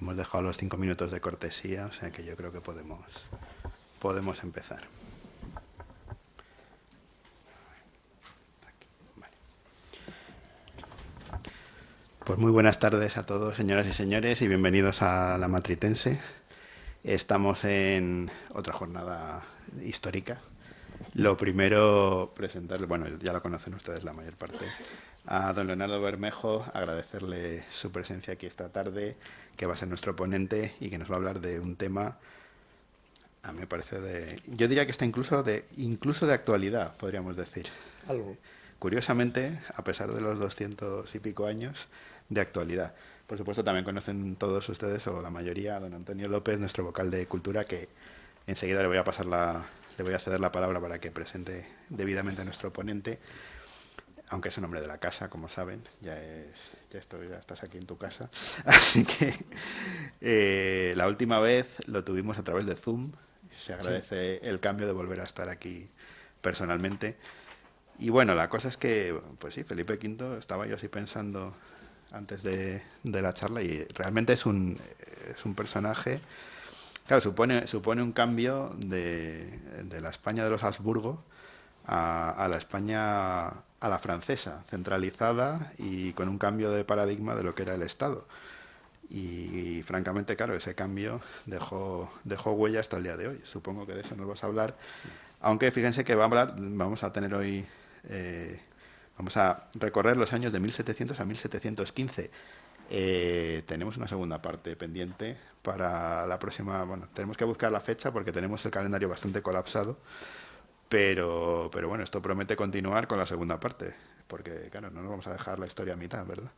Hemos dejado los 5 minutos de cortesía, o sea que yo creo que podemos empezar. Vale. Pues muy buenas tardes a todos, señoras y señores, y bienvenidos a La Matritense. Estamos en otra jornada histórica. Lo primero, presentarle, bueno, ya lo conocen ustedes la mayor parte, a don Leonardo Bermejo, agradecerle su presencia aquí esta tarde, que va a ser nuestro ponente y que nos va a hablar de un tema, a mí me parece yo diría que está incluso de actualidad, podríamos decir. Algo. Curiosamente, a pesar de los 200 y pico años, de actualidad. Por supuesto, también conocen todos ustedes, o la mayoría, a don Antonio López, nuestro vocal de Cultura, que enseguida le voy a ceder la palabra para que presente debidamente a nuestro ponente, aunque es un hombre de la casa, como saben, ya estás aquí en tu casa. Así que la última vez lo tuvimos a través de Zoom. Se agradece el cambio de volver a estar aquí personalmente. Y bueno, la cosa es que, pues sí, Felipe V, estaba yo así pensando antes de la charla, y realmente es un personaje. Claro, supone un cambio de la España de los Habsburgo a la España, a la francesa, centralizada y con un cambio de paradigma de lo que era el Estado. Y francamente, claro, ese cambio dejó huella hasta el día de hoy. Supongo que de eso nos vas a hablar. Aunque fíjense que vamos a tener hoy, vamos a recorrer los años de 1700 a 1715. Tenemos una segunda parte pendiente para la próxima. Bueno, tenemos que buscar la fecha porque tenemos el calendario bastante colapsado. Pero bueno, esto promete continuar con la segunda parte, porque claro, no nos vamos a dejar la historia a mitad, ¿verdad?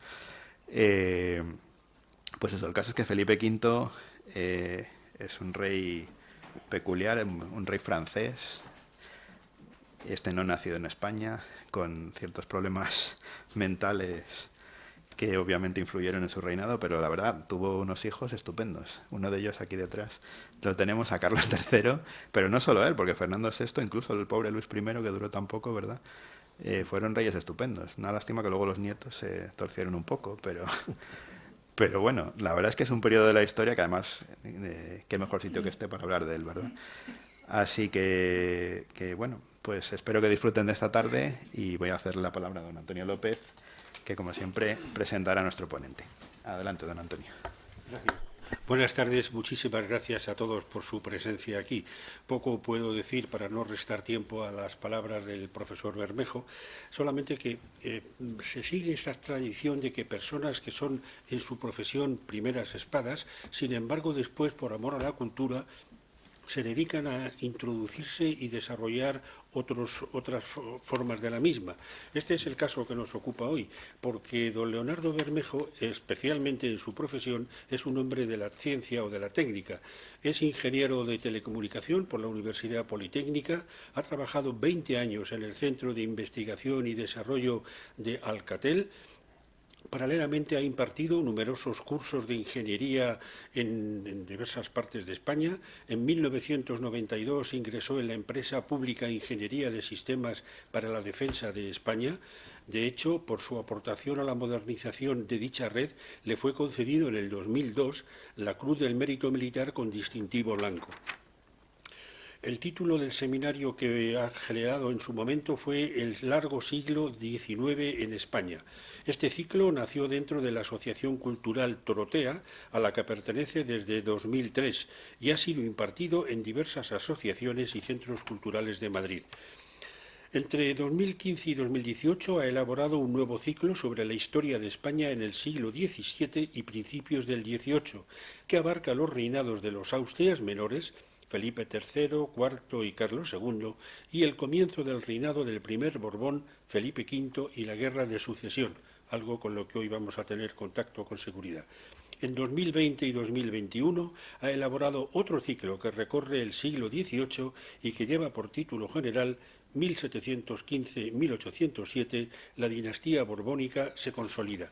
Pues eso, el caso es que Felipe V es un rey peculiar, un rey francés. No nacido en España, con ciertos problemas mentales que obviamente influyeron en su reinado, pero la verdad, tuvo unos hijos estupendos. Uno de ellos aquí detrás lo tenemos, a Carlos III, pero no solo él, porque Fernando VI, incluso el pobre Luis I, que duró tan poco, ¿verdad? Fueron reyes estupendos. Una lástima que luego los nietos se torcieron un poco, pero bueno, la verdad es que es un periodo de la historia que además, qué mejor sitio que este para hablar de él, ¿verdad? Así que bueno, pues espero que disfruten de esta tarde y voy a hacerle la palabra a don Antonio López, que como siempre presentará a nuestro ponente. Adelante, don Antonio. Gracias. Buenas tardes, muchísimas gracias a todos por su presencia aquí. Poco puedo decir para no restar tiempo a las palabras del profesor Bermejo, solamente que se sigue esa tradición de que personas que son en su profesión primeras espadas, sin embargo después por amor a la cultura, se dedican a introducirse y desarrollar otras formas de la misma. Este es el caso que nos ocupa hoy, porque don Leonardo Bermejo, especialmente en su profesión, es un hombre de la ciencia o de la técnica. Es ingeniero de telecomunicación por la Universidad Politécnica, ha trabajado 20 años en el Centro de Investigación y Desarrollo de Alcatel. Paralelamente ha impartido numerosos cursos de ingeniería en diversas partes de España. En 1992 ingresó en la empresa pública Ingeniería de Sistemas para la Defensa de España. De hecho, por su aportación a la modernización de dicha red, le fue concedido en el 2002 la Cruz del Mérito Militar con distintivo blanco. El título del seminario que ha generado en su momento fue El largo siglo XIX en España. Este ciclo nació dentro de la Asociación Cultural Torotea, a la que pertenece desde 2003, y ha sido impartido en diversas asociaciones y centros culturales de Madrid. Entre 2015 y 2018 ha elaborado un nuevo ciclo sobre la historia de España en el siglo XVII y principios del XVIII, que abarca los reinados de los Austrias menores, Felipe III, IV y Carlos II, y el comienzo del reinado del primer Borbón, Felipe V, y la Guerra de Sucesión, algo con lo que hoy vamos a tener contacto con seguridad. En 2020 y 2021 ha elaborado otro ciclo que recorre el siglo XVIII y que lleva por título general 1715-1807, la dinastía borbónica se consolida.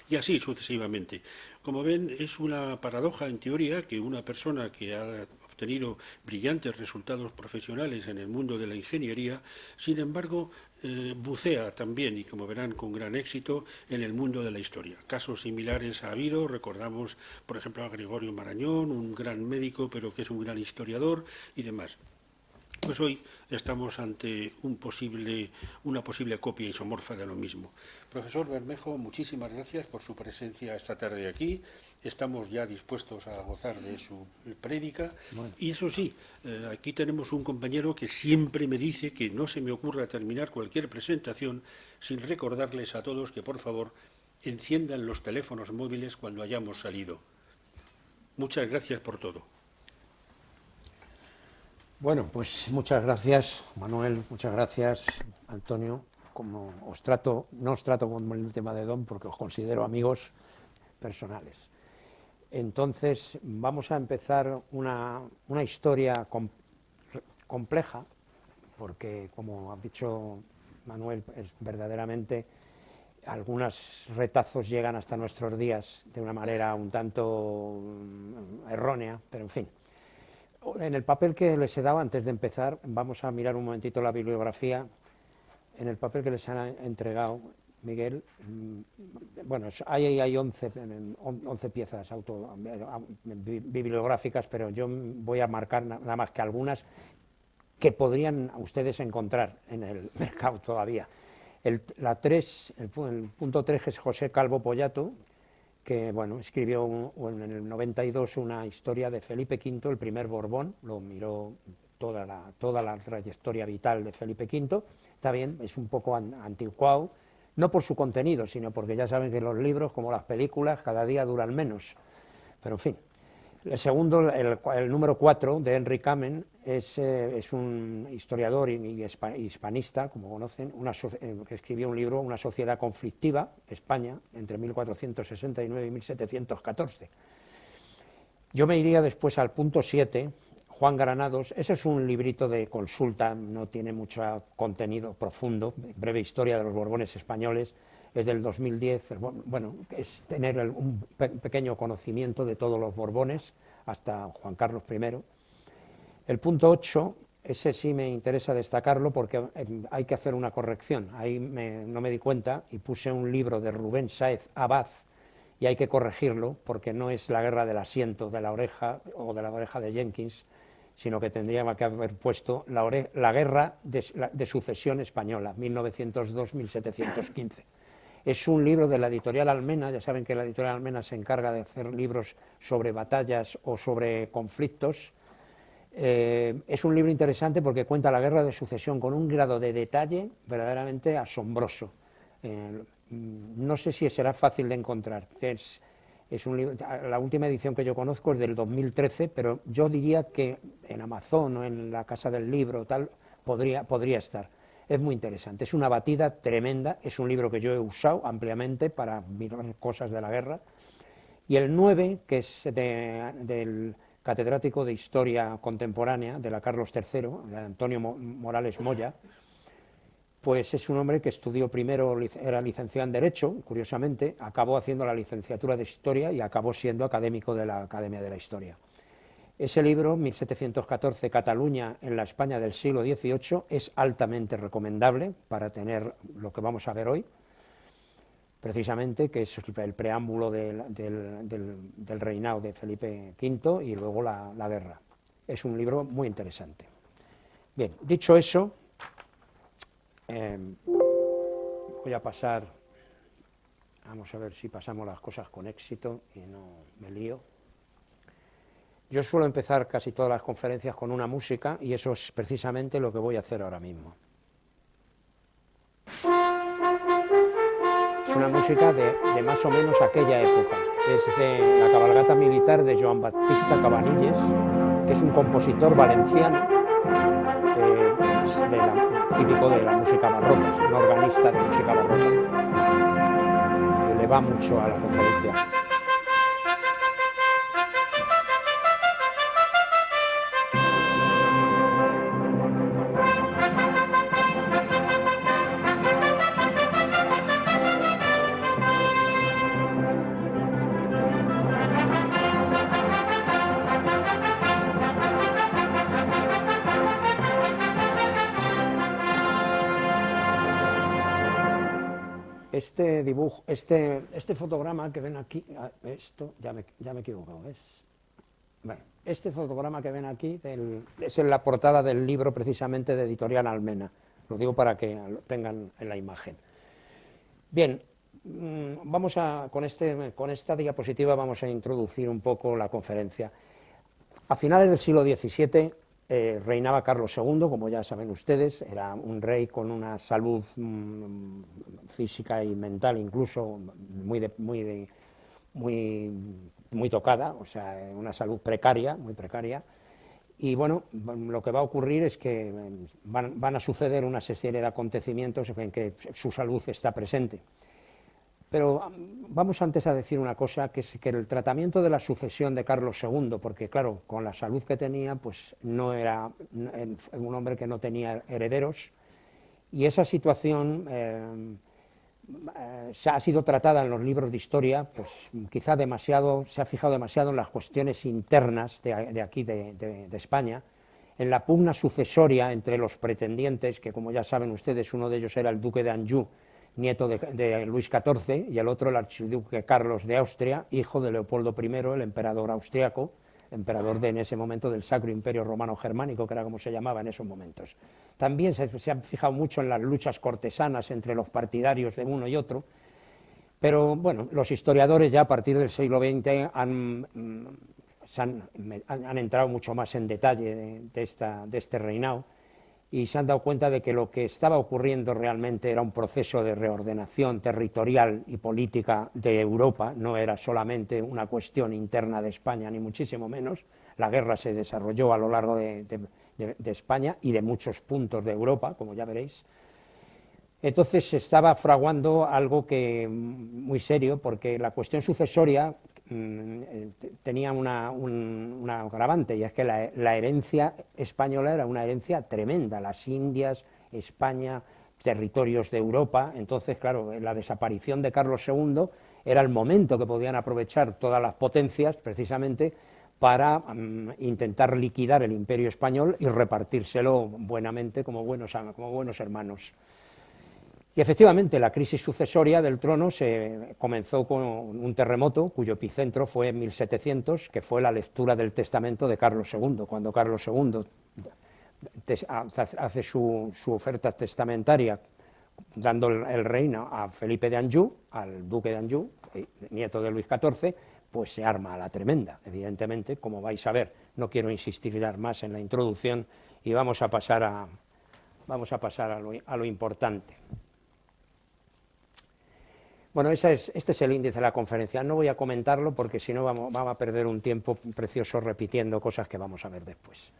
Y así sucesivamente. Como ven, es una paradoja en teoría que una persona que ha obtenido brillantes resultados profesionales en el mundo de la ingeniería, sin embargo, bucea también, y como verán, con gran éxito, en el mundo de la historia. Casos similares ha habido, recordamos, por ejemplo, a Gregorio Marañón, un gran médico, pero que es un gran historiador, y demás. Pues hoy estamos ante una posible copia isomorfa de lo mismo. Profesor Bermejo, muchísimas gracias por su presencia esta tarde aquí. Estamos ya dispuestos a gozar de su prédica. Bueno. Y eso sí, aquí tenemos un compañero que siempre me dice que no se me ocurra terminar cualquier presentación sin recordarles a todos que, por favor, enciendan los teléfonos móviles cuando hayamos salido. Muchas gracias por todo. Bueno, pues muchas gracias, Manuel, muchas gracias, Antonio. Como no os trato como el tema de don porque os considero amigos personales. Entonces, vamos a empezar una historia compleja, porque, como ha dicho Manuel, es verdaderamente, algunos retazos llegan hasta nuestros días de una manera un tanto errónea, pero en fin. En el papel que les he dado antes de empezar, vamos a mirar un momentito la bibliografía. En el papel que les han entregado, Miguel, bueno, hay 11 piezas bibliográficas, pero yo voy a marcar nada más que algunas que podrían ustedes encontrar en el mercado todavía. El punto 3 es José Calvo Pollato, que bueno, escribió en el 92 una historia de Felipe V, el primer Borbón, lo miró toda la trayectoria vital de Felipe V, está bien, es un poco anticuado, no por su contenido, sino porque ya saben que los libros, como las películas, cada día duran menos, pero en fin. El segundo, el número 4 de Henry Kamen, es un historiador y hispanista, como conocen, que escribió un libro, Una sociedad conflictiva, España, entre 1469 y 1714. Yo me iría después al punto 7, Juan Granados. Ese es un librito de consulta, no tiene mucho contenido profundo, breve historia de los Borbones españoles, es del 2010, bueno, es tener un pequeño conocimiento de todos los Borbones, hasta Juan Carlos I. El punto 8, ese sí me interesa destacarlo porque hay que hacer una corrección, ahí no me di cuenta y puse un libro de Rubén Sáez Abad y hay que corregirlo porque no es La guerra del asiento de la oreja o de la oreja de Jenkins, sino que tendría que haber puesto la guerra de sucesión española, 1902-1715. Es un libro de la editorial Almena, ya saben que la editorial Almena se encarga de hacer libros sobre batallas o sobre conflictos. Es un libro interesante porque cuenta la guerra de sucesión con un grado de detalle verdaderamente asombroso. No sé si será fácil de encontrar. Es un libro, la última edición que yo conozco es del 2013, pero yo diría que en Amazon o en la Casa del Libro tal podría estar. Es muy interesante, es una batida tremenda, es un libro que yo he usado ampliamente para mirar cosas de la guerra. Y el 9, que es del catedrático de Historia Contemporánea de la Carlos III, de Antonio Morales Moya, pues es un hombre que estudió primero, era licenciado en Derecho, curiosamente, acabó haciendo la licenciatura de Historia y acabó siendo académico de la Academia de la Historia. Ese libro, 1714, Cataluña en la España del siglo XVIII, es altamente recomendable para tener lo que vamos a ver hoy, precisamente, que es el preámbulo del reinado de Felipe V y luego la guerra. Es un libro muy interesante. Bien, dicho eso, voy a pasar, vamos a ver si pasamos las cosas con éxito y no me lío. Yo suelo empezar casi todas las conferencias con una música y eso es precisamente lo que voy a hacer ahora mismo. Es una música de más o menos aquella época. Es de la cabalgata militar de Joan Baptista Cabanilles, que es un compositor valenciano, típico de la música barroca, es un organista de música barroca, que le va mucho a la conferencia. este dibujo, este fotograma que ven aquí, esto, ya me he equivocado, ¿ves? Bueno, este fotograma que ven aquí es en la portada del libro precisamente de Editorial Almena, lo digo para que lo tengan en la imagen. Bien, con esta diapositiva vamos a introducir un poco la conferencia. A finales del siglo XVII reinaba Carlos II, como ya saben ustedes, era un rey con una salud física y mental incluso muy tocada, o sea, una salud precaria, muy precaria. Y bueno, lo que va a ocurrir es que van a suceder una serie de acontecimientos en que su salud está presente. Pero vamos antes a decir una cosa, que es que el tratamiento de la sucesión de Carlos II, porque claro, con la salud que tenía, pues no era un hombre que no tenía herederos, y esa situación ha sido tratada en los libros de historia, pues quizá se ha fijado demasiado en las cuestiones internas de aquí, de España, en la pugna sucesoria entre los pretendientes, que como ya saben ustedes, uno de ellos era el duque de Anjou, nieto de Luis XIV, y el otro el archiduque Carlos de Austria, hijo de Leopoldo I, el emperador austriaco, emperador en ese momento del Sacro Imperio Romano Germánico, que era como se llamaba en esos momentos. También se han fijado mucho en las luchas cortesanas entre los partidarios de uno y otro, pero bueno, los historiadores ya a partir del siglo XX han entrado mucho más en detalle de este reinado, y se han dado cuenta de que lo que estaba ocurriendo realmente era un proceso de reordenación territorial y política de Europa, no era solamente una cuestión interna de España, ni muchísimo menos. La guerra se desarrolló a lo largo de España y de muchos puntos de Europa, como ya veréis. Entonces se estaba fraguando algo muy serio, porque la cuestión sucesoria tenía una agravante, y es que la herencia española era una herencia tremenda, las Indias, España, territorios de Europa. Entonces, claro, la desaparición de Carlos II era el momento que podían aprovechar todas las potencias, precisamente, para intentar liquidar el imperio español y repartírselo buenamente como buenos hermanos. Y efectivamente la crisis sucesoria del trono se comenzó con un terremoto cuyo epicentro fue en 1700, que fue la lectura del testamento de Carlos II. Cuando Carlos II hace su oferta testamentaria dando el reino a Felipe de Anjou, al duque de Anjou, nieto de Luis XIV, pues se arma a la tremenda, evidentemente, como vais a ver. No quiero insistir más en la introducción y vamos a pasar a lo importante. Bueno, este es el índice de la conferencia. No voy a comentarlo porque si no vamos a perder un tiempo precioso repitiendo cosas que vamos a ver después.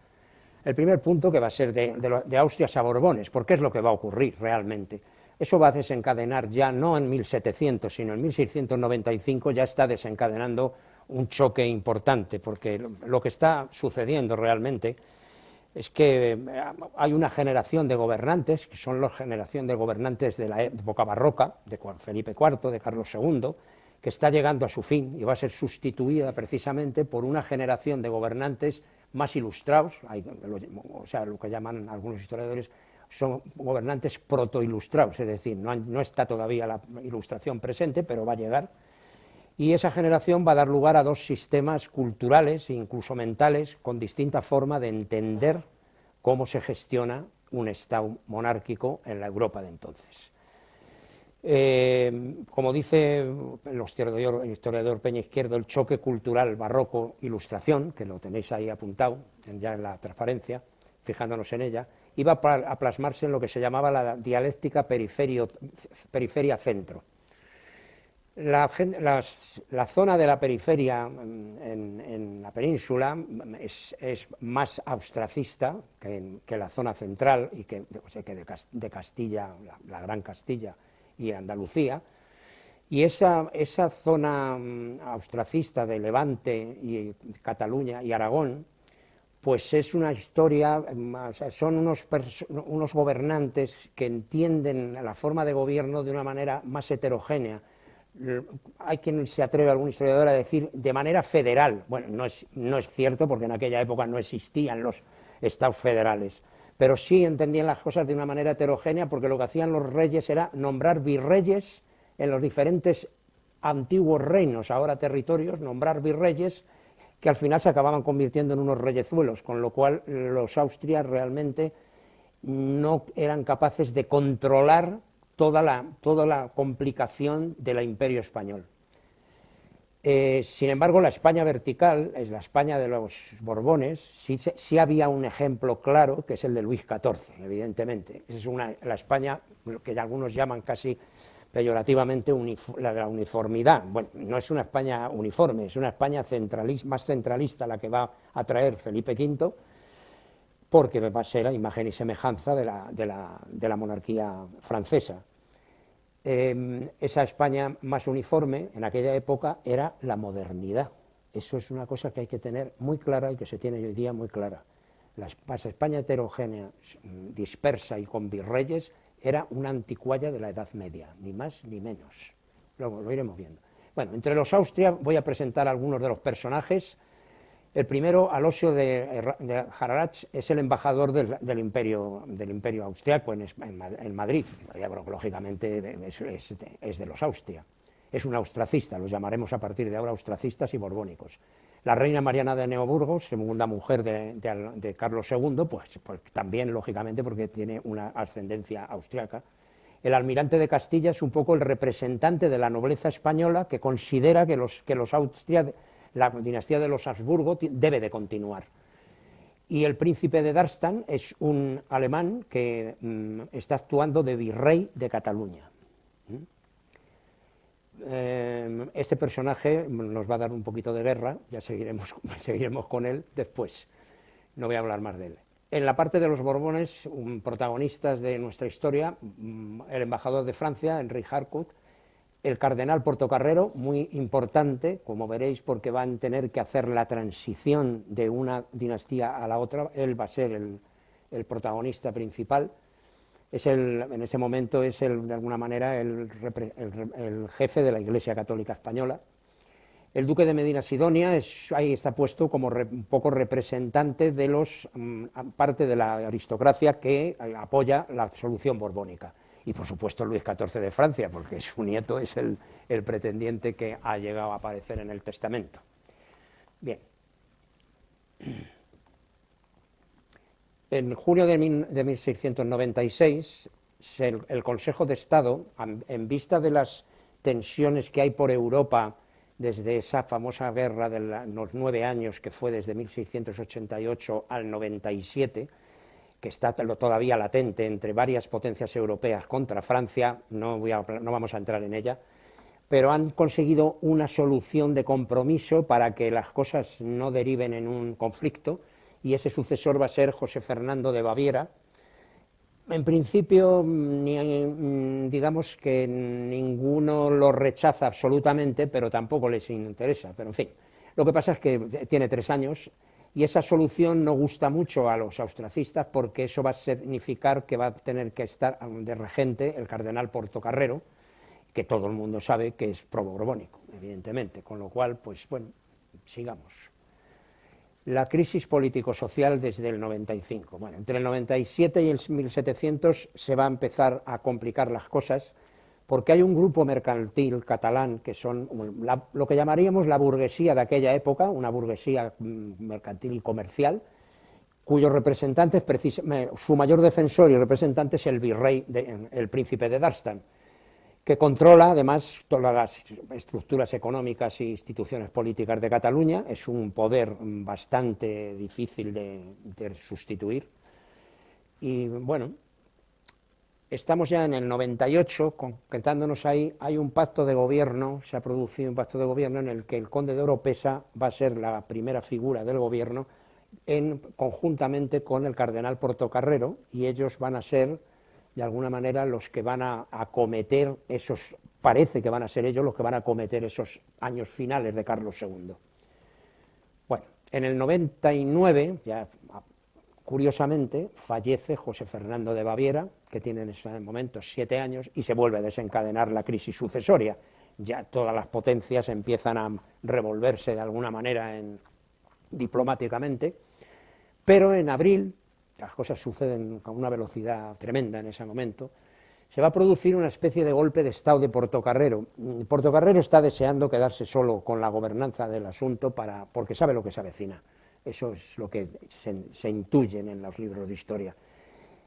El primer punto, que va a ser de Austria a Borbones, porque es lo que va a ocurrir realmente. Eso va a desencadenar ya no en 1700, sino en 1695 ya está desencadenando un choque importante, porque lo que está sucediendo realmente es que hay una generación de gobernantes, que son la generación de gobernantes de la época barroca, de Felipe IV, de Carlos II, que está llegando a su fin y va a ser sustituida precisamente por una generación de gobernantes más ilustrados, o sea, lo que llaman algunos historiadores, son gobernantes protoilustrados, es decir, no está todavía la ilustración presente, pero va a llegar. Y esa generación va a dar lugar a dos sistemas culturales e incluso mentales con distinta forma de entender cómo se gestiona un Estado monárquico en la Europa de entonces. Como dice el historiador Peña Izquierdo, el choque cultural barroco-ilustración, que lo tenéis ahí apuntado ya en la transparencia, fijándonos en ella, iba a plasmarse en lo que se llamaba la dialéctica periferia-centro. La zona de la periferia en la península es más austracista que la zona central y de Castilla, la Gran Castilla y Andalucía, y esa zona austracista de Levante y Cataluña y Aragón, pues es una historia, o sea, son unos gobernantes que entienden la forma de gobierno de una manera más heterogénea. Hay quien se atreve, algún historiador, a decir de manera federal. Bueno, no es cierto, porque en aquella época no existían los estados federales, pero sí entendían las cosas de una manera heterogénea, porque lo que hacían los reyes era nombrar virreyes en los diferentes antiguos reinos, ahora territorios, nombrar virreyes que al final se acababan convirtiendo en unos reyezuelos, con lo cual los austrias realmente no eran capaces de controlar toda la complicación del imperio español. Sin embargo, la España vertical, es la España de los Borbones, sí había un ejemplo claro, que es el de Luis XIV, evidentemente. Es la España que algunos llaman casi peyorativamente la de la uniformidad. Bueno, no es una España uniforme, es una España más centralista la que va a traer Felipe V, porque va a ser la imagen y semejanza de la monarquía francesa. Esa España más uniforme en aquella época era la modernidad. Eso es una cosa que hay que tener muy clara y que se tiene hoy día muy clara. La España heterogénea, dispersa y con virreyes, era una anticualla de la Edad Media, ni más ni menos. Luego lo iremos viendo. Bueno, entre los Austrias voy a presentar algunos de los personajes. El primero, Alosio de Harrach, es el embajador del imperio austriaco en Madrid. Lógicamente es de los Austria. Es un austracista, los llamaremos a partir de ahora austracistas y borbónicos. La reina Mariana de Neoburgos, segunda mujer de Carlos II, pues también, lógicamente, porque tiene una ascendencia austriaca. El almirante de Castilla es un poco el representante de la nobleza española que considera que los Austrias, la dinastía de los Habsburgo, debe de continuar. Y el príncipe de Darmstadt es un alemán que está actuando de virrey de Cataluña. Este personaje nos va a dar un poquito de guerra, ya seguiremos con él después, no voy a hablar más de él. En la parte de los Borbones, protagonistas de nuestra historia, el embajador de Francia, Henri Harcourt, el cardenal Portocarrero, muy importante, como veréis, porque van a tener que hacer la transición de una dinastía a la otra. Él va a ser el protagonista principal. En ese momento es de alguna manera el jefe de la Iglesia Católica Española. El duque de Medina Sidonia ahí está puesto como un poco representante de parte de la aristocracia que apoya la solución borbónica. Y por supuesto Luis XIV de Francia, porque su nieto es el pretendiente que ha llegado a aparecer en el testamento. Bien. En junio de 1696, el Consejo de Estado, en vista de las tensiones que hay por Europa desde esa famosa guerra de los 9 años, que fue desde 1688 al 97, que está todavía latente entre varias potencias europeas contra Francia, no vamos a entrar en ella, pero han conseguido una solución de compromiso para que las cosas no deriven en un conflicto, y ese sucesor va a ser José Fernando de Baviera. En principio, digamos que ninguno lo rechaza absolutamente, pero tampoco les interesa, pero en fin. Lo que pasa es que tiene 3 años, y esa solución no gusta mucho a los austracistas, porque eso va a significar que va a tener que estar de regente el cardenal Portocarrero, que todo el mundo sabe que es pro-borbónico, evidentemente, con lo cual, pues bueno, sigamos. La crisis político-social desde el 95. Bueno, entre el 97 y el 1700 se va a empezar a complicar las cosas, porque hay un grupo mercantil catalán que son lo que llamaríamos la burguesía de aquella época, una burguesía mercantil y comercial, cuyos representantes, su mayor defensor y representante es el virrey, el príncipe de Darmstadt, que controla además todas las estructuras económicas e instituciones políticas de Cataluña. Es un poder bastante difícil de sustituir. Y bueno, estamos ya en el 98, concretándonos ahí, hay un pacto de gobierno, se ha producido un pacto de gobierno en el que el conde de Oropesa va a ser la primera figura del gobierno, conjuntamente con el cardenal Portocarrero, y ellos van a ser, de alguna manera, los que van a acometer parece que van a ser ellos los que van a acometer esos años finales de Carlos II. Bueno, en el 99, ya curiosamente, fallece José Fernando de Baviera, que tiene en ese momento 7 años, y se vuelve a desencadenar la crisis sucesoria. Ya todas las potencias empiezan a revolverse de alguna manera diplomáticamente, pero en abril, las cosas suceden con una velocidad tremenda en ese momento, se va a producir una especie de golpe de Estado de Portocarrero. Portocarrero está deseando quedarse solo con la gobernanza del asunto porque sabe lo que se avecina. Eso es lo que se intuyen en los libros de historia.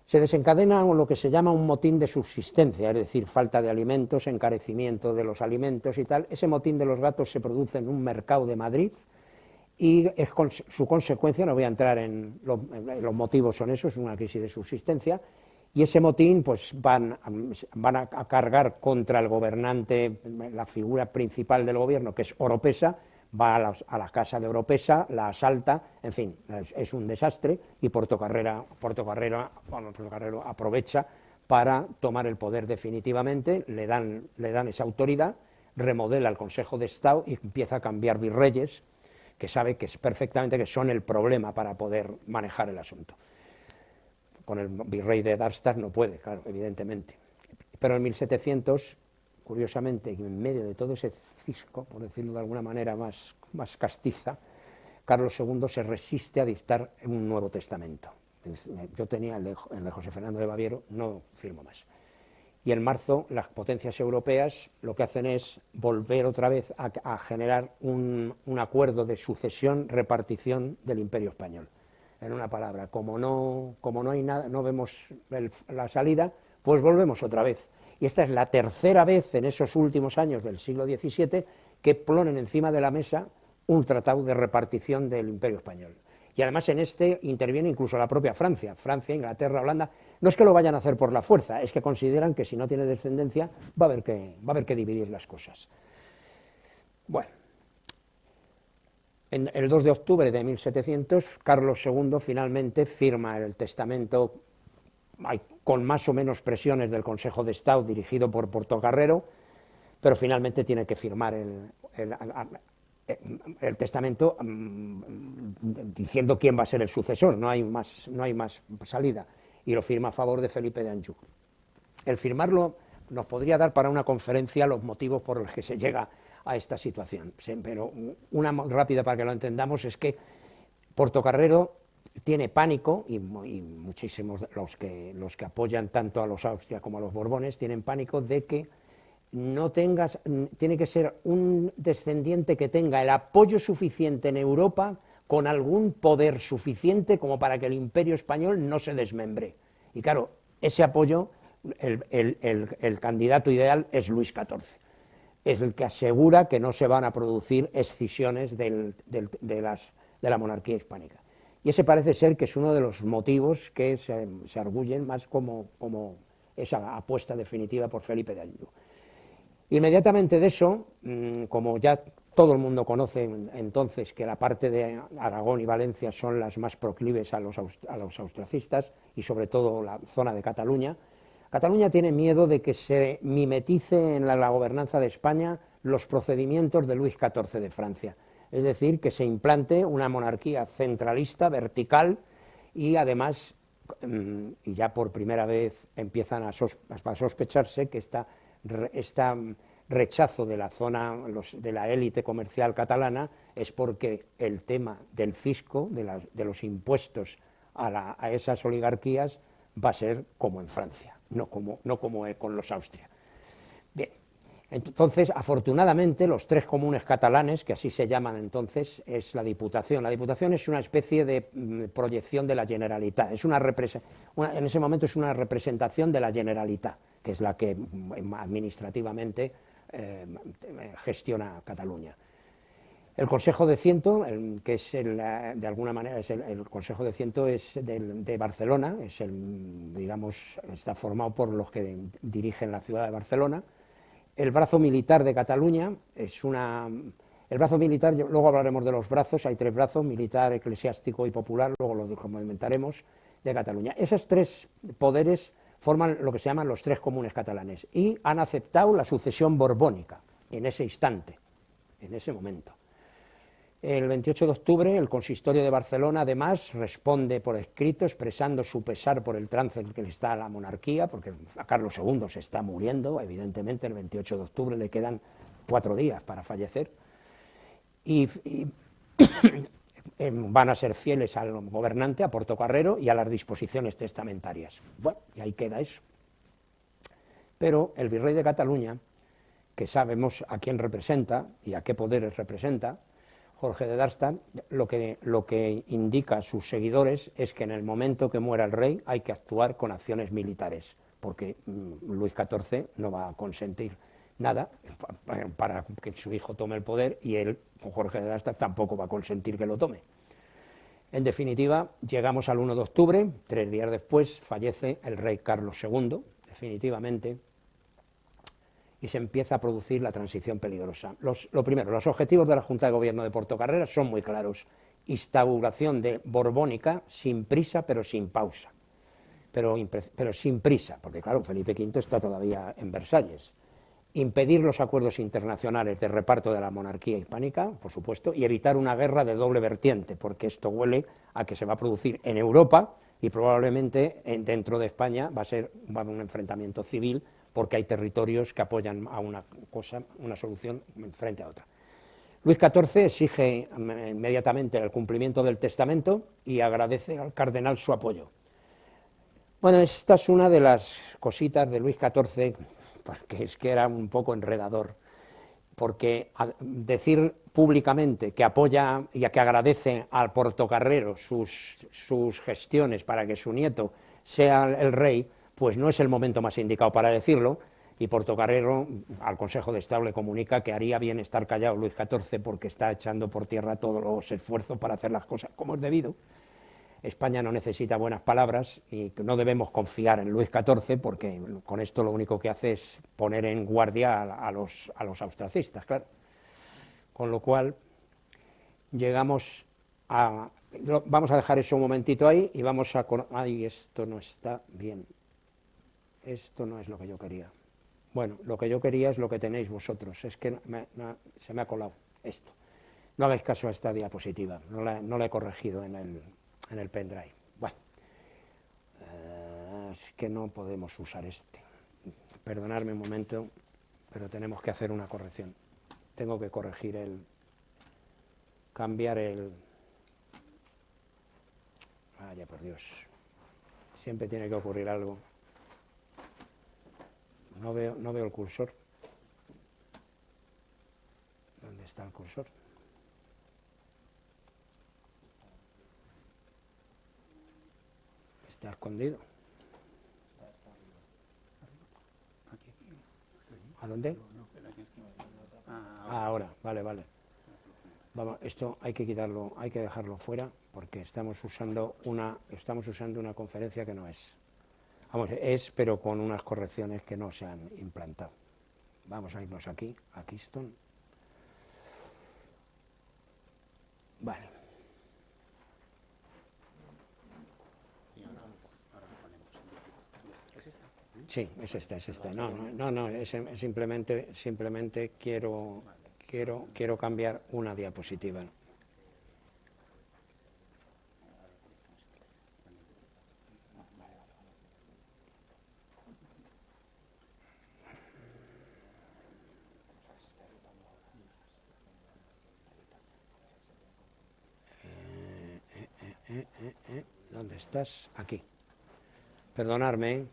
Se desencadena lo que se llama un motín de subsistencia, es decir, falta de alimentos, encarecimiento de los alimentos y tal. Ese motín de los gatos se produce en un mercado de Madrid y su consecuencia, no voy a entrar en los motivos, son esos, una crisis de subsistencia, y ese motín pues van a cargar contra el gobernante, la figura principal del gobierno, que es Oropesa. Va a la casa de Oropesa, la asalta, en fin, es un desastre, y Portocarrero aprovecha para tomar el poder definitivamente, le dan esa autoridad, remodela el Consejo de Estado y empieza a cambiar virreyes, que sabe que es perfectamente que son el problema para poder manejar el asunto. Con el virrey de Darmstadt no puede, claro, evidentemente. Pero en 1700... curiosamente, en medio de todo ese cisco, por decirlo de alguna manera más castiza, Carlos II se resiste a dictar un Nuevo Testamento. Yo tenía el de José Fernando de Baviero, no firmo más. Y en marzo las potencias europeas lo que hacen es volver otra vez a generar un acuerdo de sucesión, repartición del Imperio Español. En una palabra, como no hay nada, no vemos la salida, pues volvemos otra vez. Y esta es la tercera vez en esos últimos años del siglo XVII que ponen encima de la mesa un tratado de repartición del Imperio Español. Y además en este interviene incluso la propia Francia, Inglaterra, Holanda. No es que lo vayan a hacer por la fuerza, es que consideran que si no tiene descendencia va a haber que dividir las cosas. Bueno, el 2 de octubre de 1700, Carlos II finalmente firma el testamento con más o menos presiones del Consejo de Estado dirigido por Portocarrero, pero finalmente tiene que firmar el testamento diciendo quién va a ser el sucesor, no hay más salida, y lo firma a favor de Felipe de Anjou. El firmarlo nos podría dar para una conferencia los motivos por los que se llega a esta situación, pero una rápida para que lo entendamos es que Portocarrero tiene pánico, y muchísimos los que apoyan tanto a los Austria como a los Borbones tienen pánico de que tiene que ser un descendiente que tenga el apoyo suficiente en Europa, con algún poder suficiente como para que el Imperio Español no se desmembre. Y claro, ese apoyo, el candidato ideal es Luis XIV. Es el que asegura que no se van a producir escisiones de la monarquía hispánica. Y ese parece ser que es uno de los motivos que se arguyen más como esa apuesta definitiva por Felipe de Anjou. Inmediatamente de eso, como ya todo el mundo conoce entonces que la parte de Aragón y Valencia son las más proclives a los austracistas, y sobre todo la zona de Cataluña, Cataluña tiene miedo de que se mimetice en la gobernanza de España los procedimientos de Luis XIV de Francia. Es decir, que se implante una monarquía centralista, vertical, y además, y ya por primera vez empiezan a sospecharse que este rechazo de la zona, de la élite comercial catalana, es porque el tema del fisco, de los impuestos a esas oligarquías, va a ser como en Francia, no como con los Austria. Bien. Entonces, afortunadamente, los tres comunes catalanes, que así se llaman entonces, es la Diputación. La Diputación es una especie de proyección de la Generalitat, en ese momento es una representación de la Generalitat, que es la que administrativamente gestiona Cataluña. El Consejo de Ciento, que es de alguna manera el Consejo de Ciento es de Barcelona, está formado por los que dirigen la ciudad de Barcelona. El brazo militar de Cataluña el brazo militar, luego hablaremos de los brazos, hay tres brazos, militar, eclesiástico y popular, luego los comentaremos, de Cataluña. Esos tres poderes forman lo que se llaman los tres comunes catalanes y han aceptado la sucesión borbónica en ese instante, en ese momento. El 28 de octubre el Consistorio de Barcelona además responde por escrito expresando su pesar por el trance en el que está la monarquía, porque a Carlos II se está muriendo, evidentemente el 28 de octubre le quedan 4 días para fallecer, y van a ser fieles al gobernante, a Portocarrero, y a las disposiciones testamentarias. Bueno, y ahí queda eso. Pero el virrey de Cataluña, que sabemos a quién representa y a qué poderes representa, Jorge de Darstedt, lo que indica a sus seguidores es que en el momento que muera el rey hay que actuar con acciones militares, porque Luis XIV no va a consentir nada para que su hijo tome el poder, y él, Jorge de Darstedt, tampoco va a consentir que lo tome. En definitiva, llegamos al 1 de octubre, 3 días después fallece el rey Carlos II, definitivamente, y se empieza a producir la transición peligrosa. Lo primero, los objetivos de la Junta de Gobierno de Portocarrera son muy claros: instauración de borbónica sin prisa pero sin pausa, pero sin prisa, porque claro, Felipe V está todavía en Versalles. Impedir los acuerdos internacionales de reparto de la monarquía hispánica, por supuesto, y evitar una guerra de doble vertiente, porque esto huele a que se va a producir en Europa y probablemente dentro de España va a haber un enfrentamiento civil, porque hay territorios que apoyan a una solución frente a otra. Luis XIV exige inmediatamente el cumplimiento del testamento y agradece al cardenal su apoyo. Bueno, esta es una de las cositas de Luis XIV, porque es que era un poco enredador, porque decir públicamente que apoya y que agradece al Portocarrero sus gestiones para que su nieto sea el rey, pues no es el momento más indicado para decirlo, y Portocarrero al Consejo de Estado le comunica que haría bien estar callado Luis XIV porque está echando por tierra todos los esfuerzos para hacer las cosas como es debido. España no necesita buenas palabras y no debemos confiar en Luis XIV, porque con esto lo único que hace es poner en guardia a los austracistas, claro. Con lo cual llegamos a... Vamos a dejar eso un momentito ahí y vamos a... Ay, esto no está bien. Esto no es lo que yo quería. Bueno, lo que yo quería es lo que tenéis vosotros. Es que se me ha colado esto. No hagáis caso a esta diapositiva, no la he corregido en el pendrive. Bueno, es que no podemos usar este. Perdonadme un momento, pero tenemos que hacer una corrección. Tengo que corregir cambiar el... Vaya por Dios, siempre tiene que ocurrir algo. No veo el cursor. ¿Dónde está el cursor? Está escondido. ¿A dónde? Ahora, vale. Vamos, esto hay que quitarlo, hay que dejarlo fuera, porque estamos usando una conferencia que no es. Vamos, pero con unas correcciones que no se han implantado. Vamos a irnos aquí, a Keystone. Vale. Sí, es esta. No, simplemente quiero cambiar una diapositiva. ¿Dónde estás? Aquí. Perdonadme,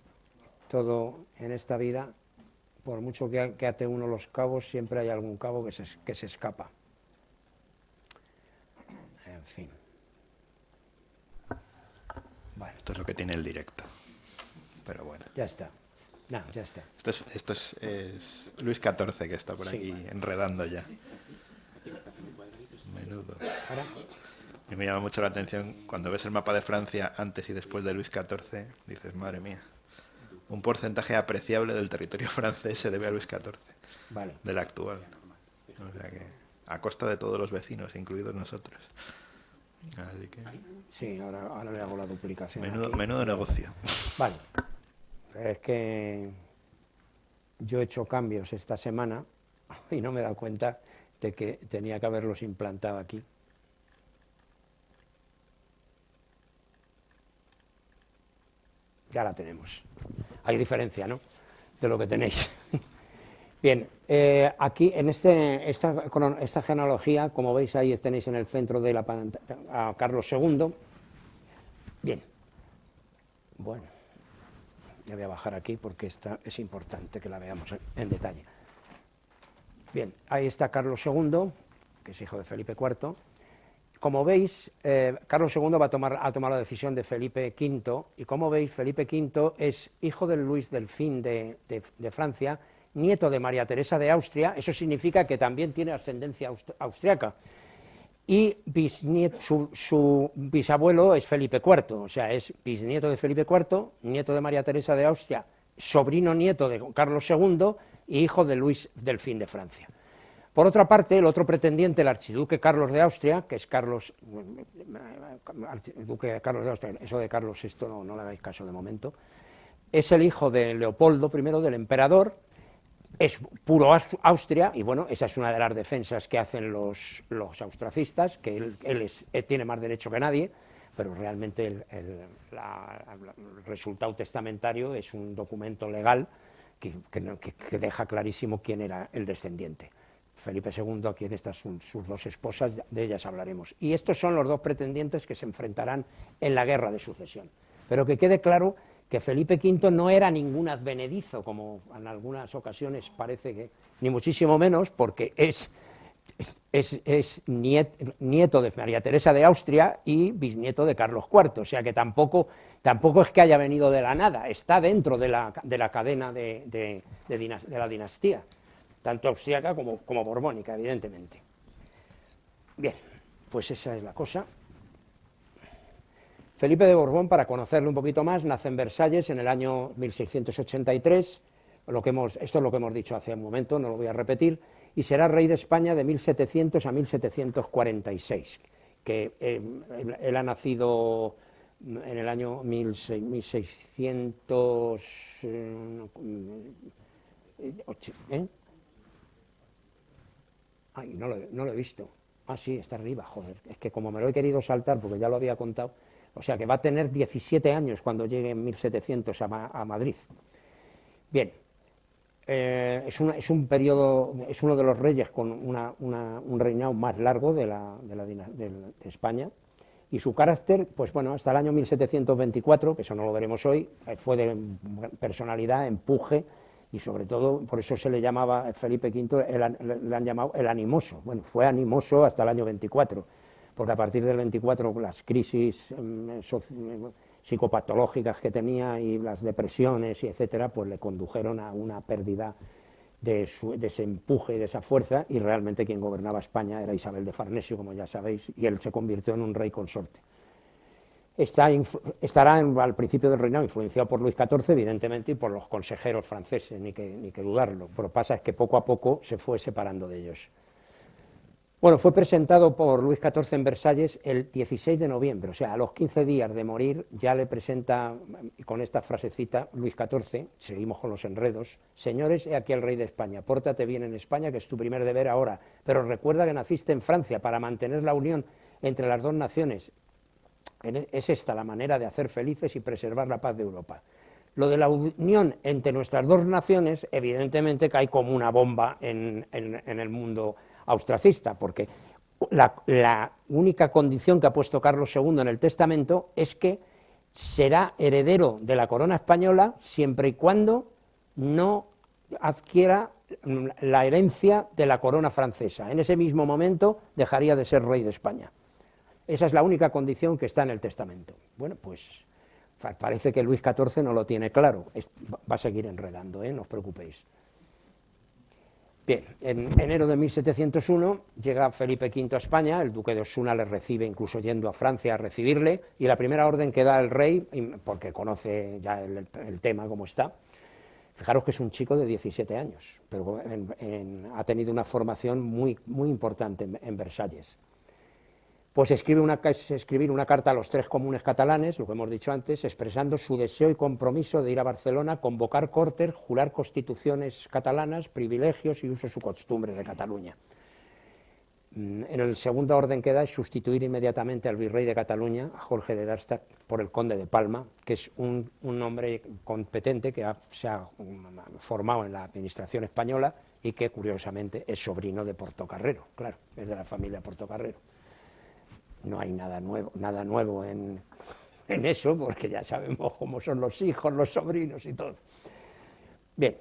todo en esta vida, por mucho que ate uno los cabos, siempre hay algún cabo que se escapa. En fin. Vale. Esto es lo que tiene el directo. Pero bueno. Ya está. No, ya está. Esto es Luis XIV, que está por aquí enredando ya. Menudo. ¿Ahora? Y me llama mucho la atención cuando ves el mapa de Francia antes y después de Luis XIV, dices, madre mía, un porcentaje apreciable del territorio francés se debe a Luis XIV, vale, del actual. O sea que, a costa de todos los vecinos, incluidos nosotros. Así que... Sí, ahora le hago la duplicación. Menudo negocio. Vale. Es que yo he hecho cambios esta semana y no me he dado cuenta de que tenía que haberlos implantado aquí. Ya la tenemos. Hay diferencia, ¿no?, de lo que tenéis. Bien, aquí en esta genealogía, como veis ahí tenéis en el centro de la pantalla a Carlos II. Bien. Bueno, Me voy a bajar aquí porque esta es importante que la veamos en detalle. Bien, ahí está Carlos II, que es hijo de Felipe IV. Como veis, Carlos II ha tomado la decisión de Felipe V, y como veis, Felipe V es hijo de Luis Delfín de Francia, nieto de María Teresa de Austria. Eso significa que también tiene ascendencia austriaca, y su bisabuelo es Felipe IV, o sea, es bisnieto de Felipe IV, nieto de María Teresa de Austria, sobrino nieto de Carlos II y hijo de Luis Delfín de Francia. Por otra parte, el otro pretendiente, el archiduque Carlos de Austria, que es archiduque de Carlos de Austria, eso de Carlos VI no le hagáis caso de momento, es el hijo de Leopoldo I, del emperador. Es puro Austria, y bueno, esa es una de las defensas que hacen los austracistas, que él tiene más derecho que nadie, pero realmente el resultado testamentario es un documento legal que deja clarísimo quién era el descendiente. Felipe II, aquí estas son sus dos esposas, de ellas hablaremos. Y estos son los dos pretendientes que se enfrentarán en la guerra de sucesión. Pero que quede claro que Felipe V no era ningún advenedizo, como en algunas ocasiones parece que, ni muchísimo menos, porque es nieto de María Teresa de Austria y bisnieto de Carlos IV, o sea que tampoco es que haya venido de la nada, está dentro de la cadena de la dinastía, tanto austríaca como borbónica, evidentemente. Bien, pues esa es la cosa. Felipe de Borbón, para conocerlo un poquito más, nace en Versalles en el año 1683, esto es lo que hemos dicho hace un momento, no lo voy a repetir, y será rey de España de 1700 a 1746, que él ha nacido en el año 1600... Ay, no lo he visto. Ah, sí, está arriba, joder, es que como me lo he querido saltar porque ya lo había contado. O sea que va a tener 17 años cuando llegue en 1700 a Madrid. Bien, es un periodo, es uno de los reyes con un reinado más largo de España, y su carácter, pues bueno, hasta el año 1724, que eso no lo veremos hoy, fue de personalidad, empuje, y sobre todo, por eso se le llamaba Felipe V, le han llamado el animoso. Bueno, fue animoso hasta el año 24, porque a partir del 24 las crisis psicopatológicas que tenía y las depresiones y etcétera, pues le condujeron a una pérdida de ese empuje y de esa fuerza, y realmente quien gobernaba España era Isabel de Farnesio, como ya sabéis, y él se convirtió en un rey consorte. Estará al principio del reinado influenciado por Luis XIV, evidentemente, y por los consejeros franceses, ni que dudarlo, pero pasa es que poco a poco se fue separando de ellos. Bueno, fue presentado por Luis XIV en Versalles el 16 de noviembre, o sea, a los 15 días de morir ya le presenta, con esta frasecita, Luis XIV, seguimos con los enredos: señores, he aquí el rey de España, pórtate bien en España, que es tu primer deber ahora, pero recuerda que naciste en Francia para mantener la unión entre las dos naciones. Es esta la manera de hacer felices y preservar la paz de Europa. Lo de la unión entre nuestras dos naciones, evidentemente, cae como una bomba en el mundo austracista, porque la única condición que ha puesto Carlos II en el testamento es que será heredero de la corona española siempre y cuando no adquiera la herencia de la corona francesa. En ese mismo momento dejaría de ser rey de España. Esa es la única condición que está en el testamento. Bueno, pues parece que Luis XIV no lo tiene claro, va a seguir enredando, no os preocupéis. Bien, en enero de 1701 llega Felipe V a España, el duque de Osuna le recibe, incluso yendo a Francia a recibirle, y la primera orden que da el rey, porque conoce ya el tema como está, fijaros que es un chico de 17 años, pero ha tenido una formación muy importante en Versalles. Pues escribir una carta a los tres comunes catalanes, lo que hemos dicho antes, expresando su deseo y compromiso de ir a Barcelona, convocar Cortes, jurar constituciones catalanas, privilegios y usos y costumbres de Cataluña. En el segundo orden que da es sustituir inmediatamente al virrey de Cataluña, a Jorge de Darstadt, por el conde de Palma, que es un hombre competente que se ha formado en la administración española y que, curiosamente, es sobrino de Portocarrero, claro, es de la familia Portocarrero. No hay nada nuevo en eso, porque ya sabemos cómo son los hijos, los sobrinos y todo. Bien,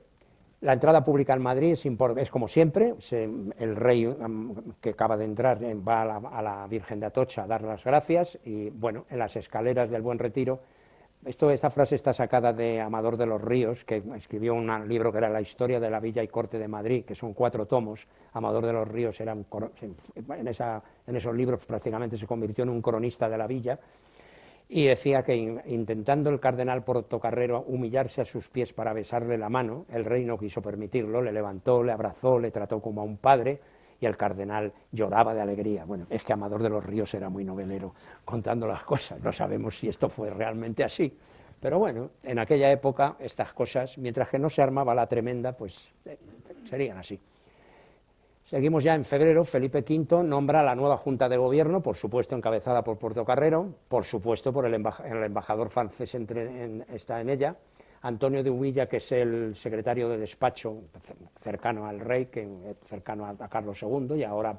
la entrada pública en Madrid es como siempre, el rey que acaba de entrar va a la Virgen de Atocha a dar las gracias y, bueno, en las escaleras del Buen Retiro. Esta frase está sacada de Amador de los Ríos, que escribió un libro que era La historia de la Villa y Corte de Madrid, que son 4 tomos. Amador de los Ríos era en esos libros prácticamente se convirtió en un cronista de la villa, y decía que intentando el cardenal Portocarrero humillarse a sus pies para besarle la mano, el rey no quiso permitirlo, le levantó, le abrazó, le trató como a un padre, y el cardenal lloraba de alegría. Bueno, es que Amador de los Ríos era muy novelero contando las cosas, no sabemos si esto fue realmente así, pero bueno, en aquella época estas cosas, mientras que no se armaba la tremenda, pues serían así. Seguimos ya en febrero. Felipe V nombra la nueva Junta de Gobierno, por supuesto encabezada por Portocarrero, por supuesto por el embajador francés está en ella, Antonio de Uvilla, que es el secretario de despacho cercano al rey, cercano a Carlos II y ahora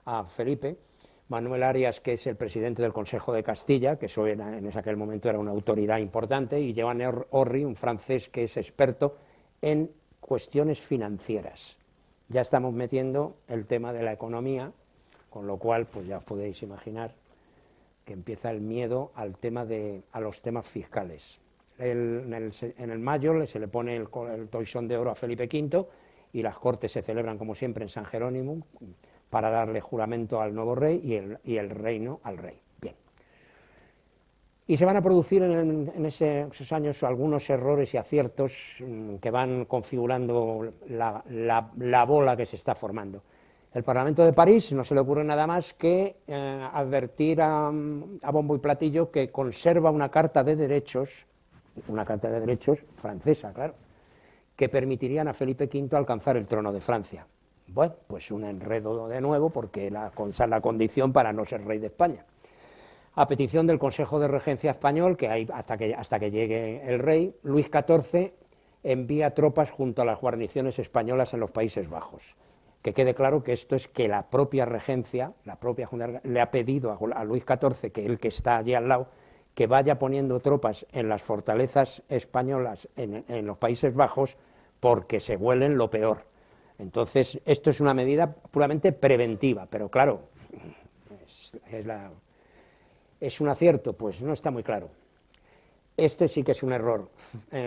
a Felipe, Manuel Arias, que es el presidente del Consejo de Castilla, que eso en aquel momento era una autoridad importante, y Joan Orri, un francés que es experto en cuestiones financieras. Ya estamos metiendo el tema de la economía, con lo cual pues ya podéis imaginar que empieza el miedo a los temas fiscales. En el mayo se le pone el toisón de oro a Felipe V y las cortes se celebran como siempre en San Jerónimo para darle juramento al nuevo rey y el reino al rey. Bien. Y se van a producir en esos años algunos errores y aciertos que van configurando la bola que se está formando. El Parlamento de París no se le ocurre nada más que advertir a bombo y platillo que conserva una carta de derechos francesa, claro, que permitirían a Felipe V alcanzar el trono de Francia. Bueno, pues un enredo de nuevo, porque la condición para no ser rey de España. A petición del Consejo de Regencia español, que hay hasta que llegue el rey, Luis XIV envía tropas junto a las guarniciones españolas en los Países Bajos. Que quede claro que esto es que la propia regencia, le ha pedido a Luis XIV, que el que está allí al lado, que vaya poniendo tropas en las fortalezas españolas en los Países Bajos, porque se huelen lo peor. Entonces, esto es una medida puramente preventiva, pero claro, ¿es un acierto? Pues no está muy claro. Este sí que es un error.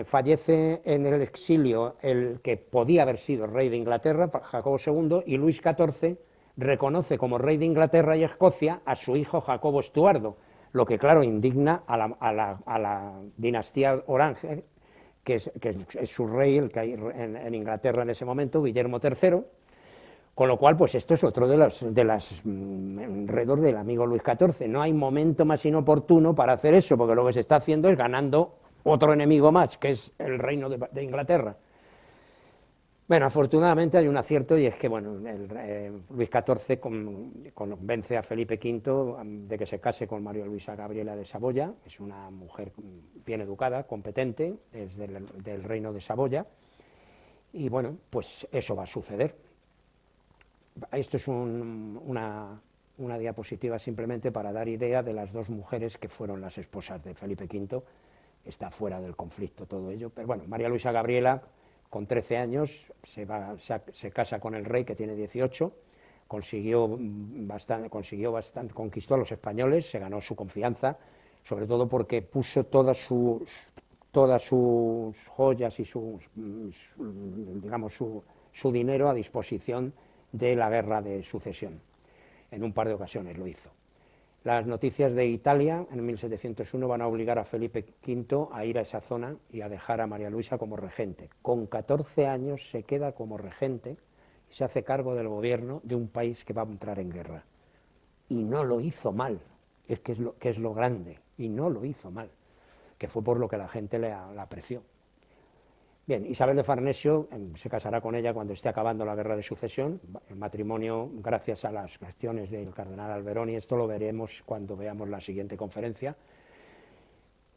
Fallece en el exilio el que podía haber sido rey de Inglaterra, Jacobo II, y Luis XIV reconoce como rey de Inglaterra y Escocia a su hijo Jacobo Estuardo, lo que claro indigna a la dinastía Orange, que es su rey, el que hay en Inglaterra en ese momento, Guillermo III. Con lo cual, pues esto es otro de las enredos del amigo Luis XIV. No hay momento más inoportuno para hacer eso, porque lo que se está haciendo es ganando otro enemigo más, que es el reino de Inglaterra. Bueno, afortunadamente hay un acierto, y es que bueno, Luis XIV convence a Felipe V de que se case con María Luisa Gabriela de Saboya. Es una mujer bien educada, competente, es del reino de Saboya, y bueno, pues eso va a suceder. Esto es una diapositiva simplemente para dar idea de las dos mujeres que fueron las esposas de Felipe V. Está fuera del conflicto todo ello, pero bueno, María Luisa Gabriela, con 13 años, se casa con el rey, que tiene 18, conquistó a los españoles, se ganó su confianza, sobre todo porque puso todas sus joyas y su dinero a disposición de la guerra de sucesión. En un par de ocasiones lo hizo. Las noticias de Italia en 1701 van a obligar a Felipe V a ir a esa zona y a dejar a María Luisa como regente. Con 14 años se queda como regente y se hace cargo del gobierno de un país que va a entrar en guerra. Y no lo hizo mal, que es lo grande, y no lo hizo mal, que fue por lo que la gente la apreció. Bien, Isabel de Farnesio se casará con ella cuando esté acabando la guerra de sucesión, el matrimonio gracias a las gestiones del cardenal Alberoni. Esto lo veremos cuando veamos la siguiente conferencia.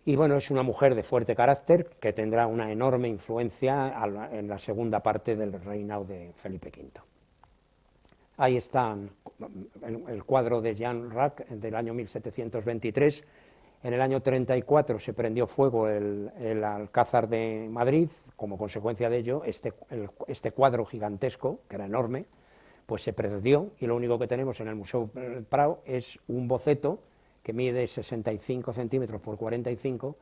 Y bueno, es una mujer de fuerte carácter que tendrá una enorme influencia en la segunda parte del reinado de Felipe V. Ahí está el cuadro de Jean Rac del año 1723, En el año 34 se prendió fuego el Alcázar de Madrid, como consecuencia de ello, este cuadro gigantesco, que era enorme, pues se perdió, y lo único que tenemos en el Museo del Prado es un boceto que mide 65 centímetros por 45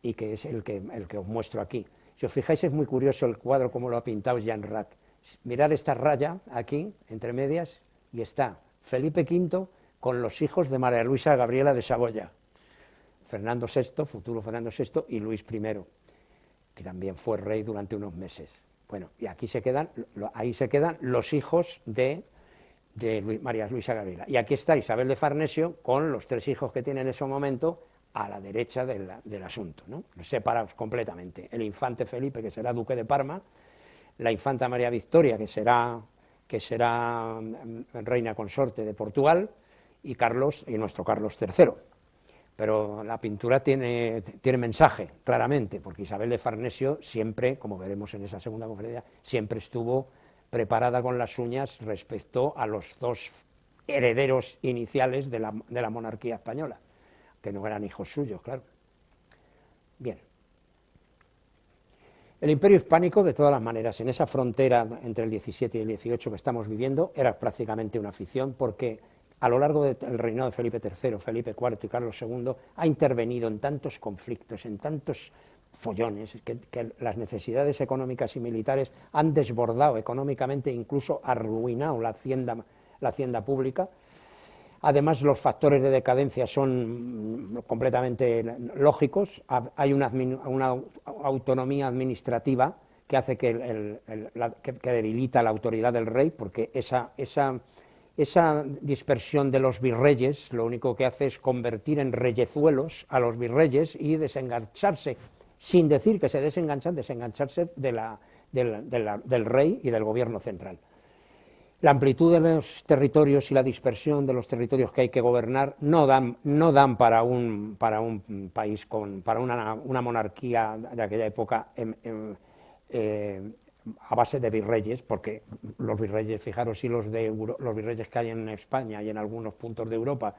y que es el que os muestro aquí. Si os fijáis, es muy curioso el cuadro como lo ha pintado Jean Rack. Mirad esta raya aquí, entre medias, y está Felipe V con los hijos de María Luisa Gabriela de Saboya, Fernando VI, futuro Fernando VI, y Luis I, que también fue rey durante unos meses. Bueno, y aquí ahí se quedan los hijos de María Luisa Gabriela. Y aquí está Isabel de Farnesio con los 3 hijos que tiene en ese momento a la derecha del asunto, ¿no? Separados completamente. El infante Felipe, que será duque de Parma, la infanta María Victoria, que será reina consorte de Portugal, y nuestro Carlos III. Pero la pintura tiene mensaje, claramente, porque Isabel de Farnesio siempre, como veremos en esa segunda conferencia, siempre estuvo preparada con las uñas respecto a los 2 herederos iniciales de la monarquía española, que no eran hijos suyos, claro. Bien. El Imperio Hispánico, de todas las maneras, en esa frontera entre el 17 y el 18 que estamos viviendo, era prácticamente una ficción, porque a lo largo del reinado de Felipe III, Felipe IV y Carlos II, ha intervenido en tantos conflictos, en tantos follones, que las necesidades económicas y militares han desbordado económicamente, incluso arruinado la hacienda pública. Además, los factores de decadencia son completamente lógicos. Hay una autonomía administrativa que hace que debilita la autoridad del rey, porque esa dispersión de los virreyes lo único que hace es convertir en reyezuelos a los virreyes y desengancharse, sin decir que se desengancharse del rey y del gobierno central. La amplitud de los territorios y la dispersión de los territorios que hay que gobernar no dan para un país, para una monarquía de aquella época a base de virreyes, porque los virreyes, fijaros, si los virreyes que hay en España y en algunos puntos de Europa,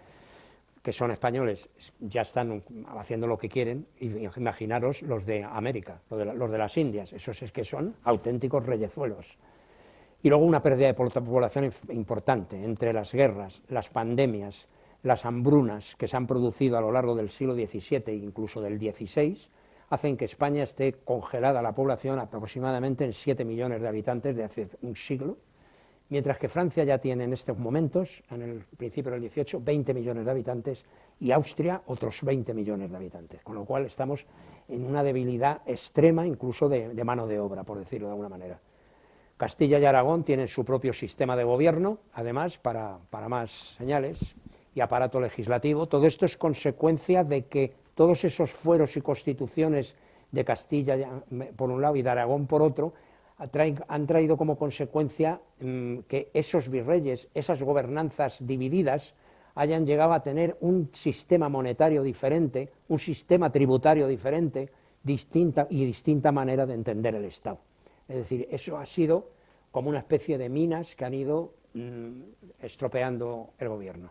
que son españoles, ya están haciendo lo que quieren, imaginaros los de América, los de las Indias, esos es que son auténticos reyezuelos. Y luego una pérdida de población importante entre las guerras, las pandemias, las hambrunas que se han producido a lo largo del siglo XVII e incluso del XVI, hacen que España esté congelada la población aproximadamente en 7 millones de habitantes de hace un siglo, mientras que Francia ya tiene en estos momentos, en el principio del XVIII, 20 millones de habitantes, y Austria otros 20 millones de habitantes, con lo cual estamos en una debilidad extrema incluso de mano de obra, por decirlo de alguna manera. Castilla y Aragón tienen su propio sistema de gobierno, además, para más señales, y aparato legislativo. Todo esto es consecuencia de que todos esos fueros y constituciones de Castilla, por un lado, y de Aragón, por otro, han traído como consecuencia que esos virreyes, esas gobernanzas divididas, hayan llegado a tener un sistema monetario diferente, un sistema tributario diferente, distinta manera de entender el Estado. Es decir, eso ha sido como una especie de minas que han ido estropeando el gobierno.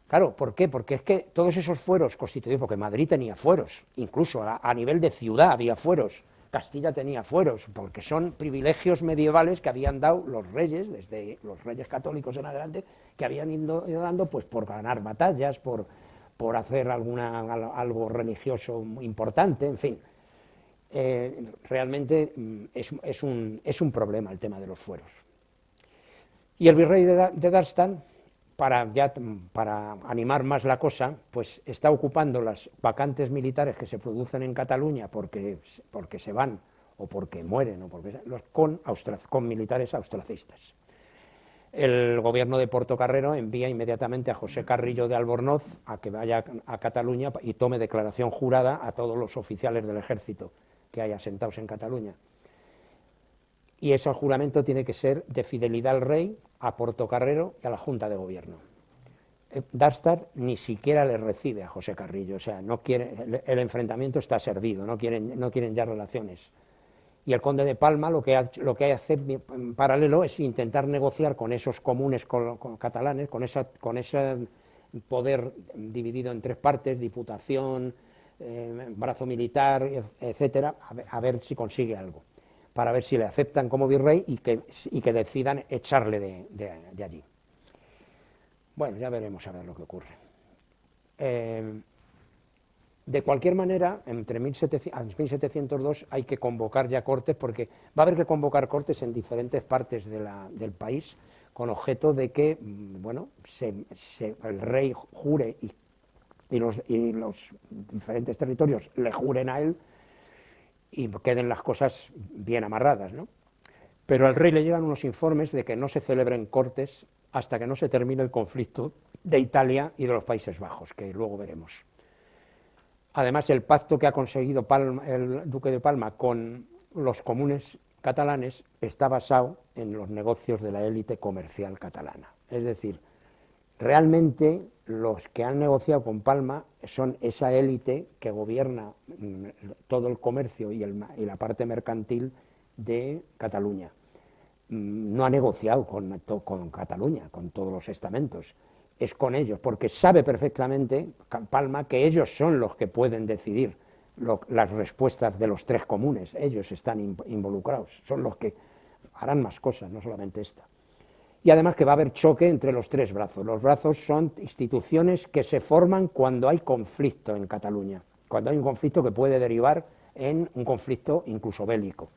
Claro, ¿por qué? Porque es que todos esos fueros constituidos, porque Madrid tenía fueros, incluso a nivel de ciudad había fueros, Castilla tenía fueros, porque son privilegios medievales que habían dado los reyes, desde los reyes católicos en adelante, que habían ido dando pues por ganar batallas, por hacer algo religioso importante, en fin. Realmente es un problema el tema de los fueros. Y el virrey de Darmstadt, para animar más la cosa, pues está ocupando las vacantes militares que se producen en Cataluña porque se van o porque mueren o con militares austracistas. El gobierno de Portocarrero envía inmediatamente a José Carrillo de Albornoz a que vaya a Cataluña y tome declaración jurada a todos los oficiales del ejército que hay asentados en Cataluña. Y ese juramento tiene que ser de fidelidad al rey, a Portocarrero y a la Junta de Gobierno. Darmstadt ni siquiera le recibe a José Carrillo, o sea, no quiere, el enfrentamiento está servido, no quieren ya relaciones. Y el conde de Palma lo que hace en paralelo es intentar negociar con esos comunes catalanes, con esa poder dividido en tres partes, diputación, brazo militar, etcétera, a ver si consigue algo, para ver si le aceptan como virrey y que decidan echarle de allí. Bueno, ya veremos a ver lo que ocurre. De cualquier manera, entre 1702 hay que convocar ya cortes, porque va a haber que convocar cortes en diferentes partes del país, con objeto de que, bueno, el rey jure y los diferentes territorios le juren a él y queden las cosas bien amarradas, ¿no? Pero al rey le llegan unos informes de que no se celebren cortes hasta que no se termine el conflicto de Italia y de los Países Bajos, que luego veremos. Además, el pacto que ha conseguido el duque de Palma con los comunes catalanes está basado en los negocios de la élite comercial catalana. Es decir, realmente los que han negociado con Palma son esa élite que gobierna todo el comercio y la parte mercantil de Cataluña. No ha negociado con Cataluña, con todos los estamentos, es con ellos, porque sabe perfectamente Palma que ellos son los que pueden decidir las respuestas de los tres comunes, ellos están involucrados, son los que harán más cosas, no solamente esta. Y además que va a haber choque entre los tres brazos. Los brazos son instituciones que se forman cuando hay conflicto en Cataluña, cuando hay un conflicto que puede derivar en un conflicto incluso bélico.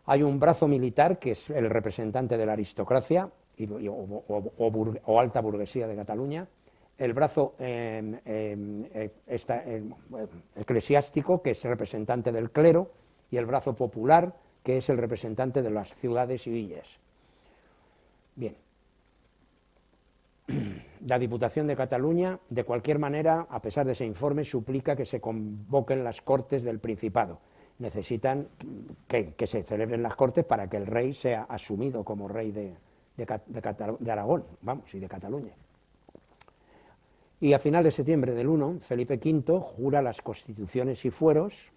Hay un brazo militar que es el representante de la aristocracia o alta burguesía de Cataluña, el brazo eclesiástico, que es el representante del clero, y el brazo popular, que es el representante de las ciudades y villas. Bien. La Diputación de Cataluña, de cualquier manera, a pesar de ese informe, suplica que se convoquen las Cortes del Principado. Necesitan que se celebren las Cortes para que el rey sea asumido como rey de Aragón, vamos, y de Cataluña. Y a final de septiembre del 1, Felipe V jura las constituciones y fueros,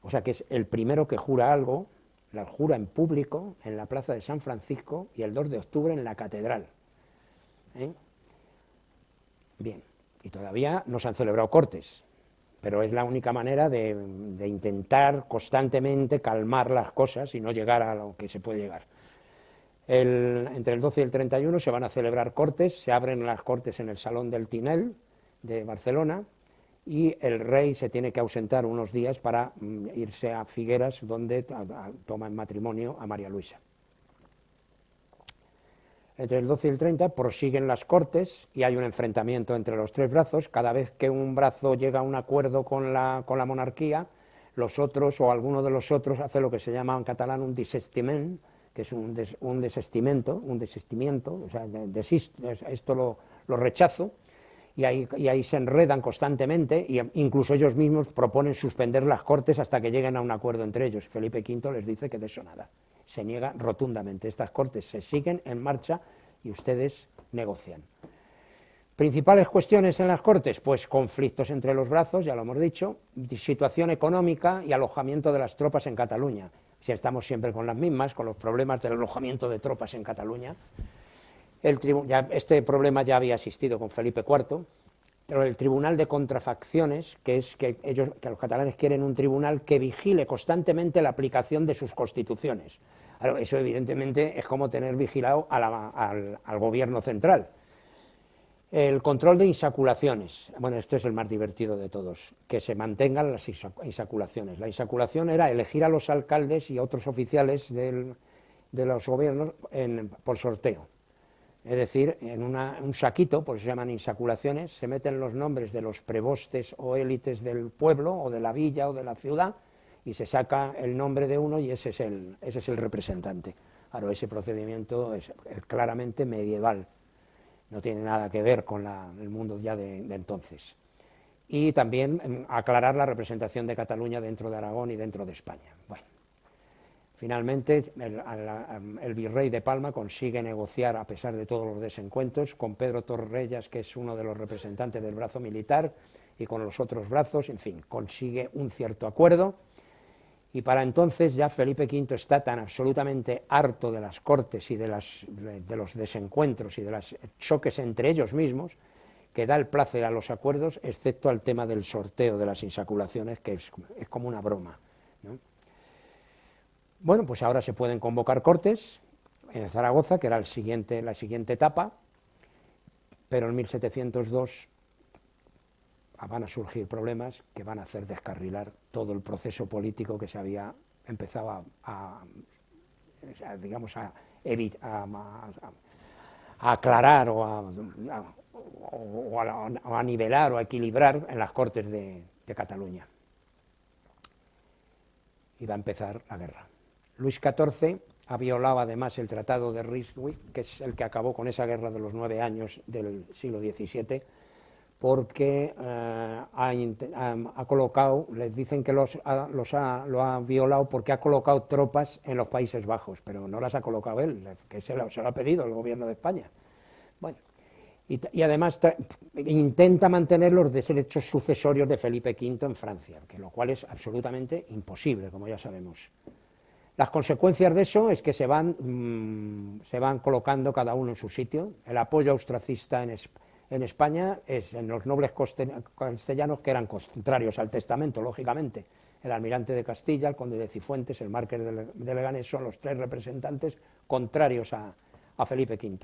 o sea que es el primero que jura algo, la jura en público, en la plaza de San Francisco, y el 2 de octubre en la catedral. Bien, y todavía no se han celebrado cortes, pero es la única manera de intentar constantemente calmar las cosas y no llegar a lo que se puede llegar. Entre el 12 y el 31 se van a celebrar cortes, se abren las cortes en el Salón del Tinel de Barcelona, y el rey se tiene que ausentar unos días para irse a Figueras, donde toma en matrimonio a María Luisa. Entre el 12 y el 30 prosiguen las cortes y hay un enfrentamiento entre los tres brazos. Cada vez que un brazo llega a un acuerdo con la monarquía, los otros o alguno de los otros hace lo que se llama en catalán un desistiment, que es un desistimiento, o sea, esto lo rechazo. Y ahí se enredan constantemente, e incluso ellos mismos proponen suspender las cortes hasta que lleguen a un acuerdo entre ellos. Felipe V les dice que de eso nada, se niega rotundamente. Estas cortes se siguen en marcha y ustedes negocian. Principales cuestiones en las cortes, pues conflictos entre los brazos, ya lo hemos dicho, situación económica y alojamiento de las tropas en Cataluña. Si estamos siempre con las mismas, con los problemas del alojamiento de tropas en Cataluña. Este problema ya había existido con Felipe IV, pero el Tribunal de Contrafacciones, que es que los catalanes quieren un tribunal que vigile constantemente la aplicación de sus constituciones. Claro, eso evidentemente es como tener vigilado al gobierno central. El control de insaculaciones, bueno, esto es el más divertido de todos, que se mantengan las insaculaciones. La insaculación era elegir a los alcaldes y otros oficiales de los gobiernos por sorteo. Es decir, en un saquito, por eso se llaman insaculaciones, se meten los nombres de los prebostes o élites del pueblo, o de la villa, o de la ciudad, y se saca el nombre de uno y ese es el representante. Claro, ese procedimiento es claramente medieval, no tiene nada que ver con el mundo ya de entonces. Y también aclarar la representación de Cataluña dentro de Aragón y dentro de España. Bueno. Finalmente, el virrey de Palma consigue negociar, a pesar de todos los desencuentros, con Pedro Torrellas, que es uno de los representantes del brazo militar, y con los otros brazos, en fin, consigue un cierto acuerdo, y para entonces ya Felipe V está tan absolutamente harto de las cortes y de los desencuentros y de los choques entre ellos mismos, que da el placer a los acuerdos, excepto al tema del sorteo de las insaculaciones, que es como una broma, ¿no? Bueno, pues ahora se pueden convocar cortes en Zaragoza, que era la siguiente etapa, pero en 1702 van a surgir problemas que van a hacer descarrilar todo el proceso político que se había empezado a aclarar o a nivelar o a equilibrar en las Cortes de Cataluña. Y va a empezar la guerra. Luis XIV ha violado además el Tratado de Ryswick, que es el que acabó con esa guerra de los 9 años del siglo XVII, porque ha colocado, les dicen que lo ha violado porque ha colocado tropas en los Países Bajos, pero no las ha colocado él, que se lo ha pedido el gobierno de España. Bueno, y además intenta mantener los derechos sucesorios de Felipe V en Francia, lo cual es absolutamente imposible, como ya sabemos. Las consecuencias de eso es que se van colocando cada uno en su sitio. El apoyo austracista en España es en los nobles castellanos, que eran contrarios al testamento, lógicamente. El almirante de Castilla, el conde de Cifuentes, el marqués de Leganés son los 3 representantes contrarios a Felipe V.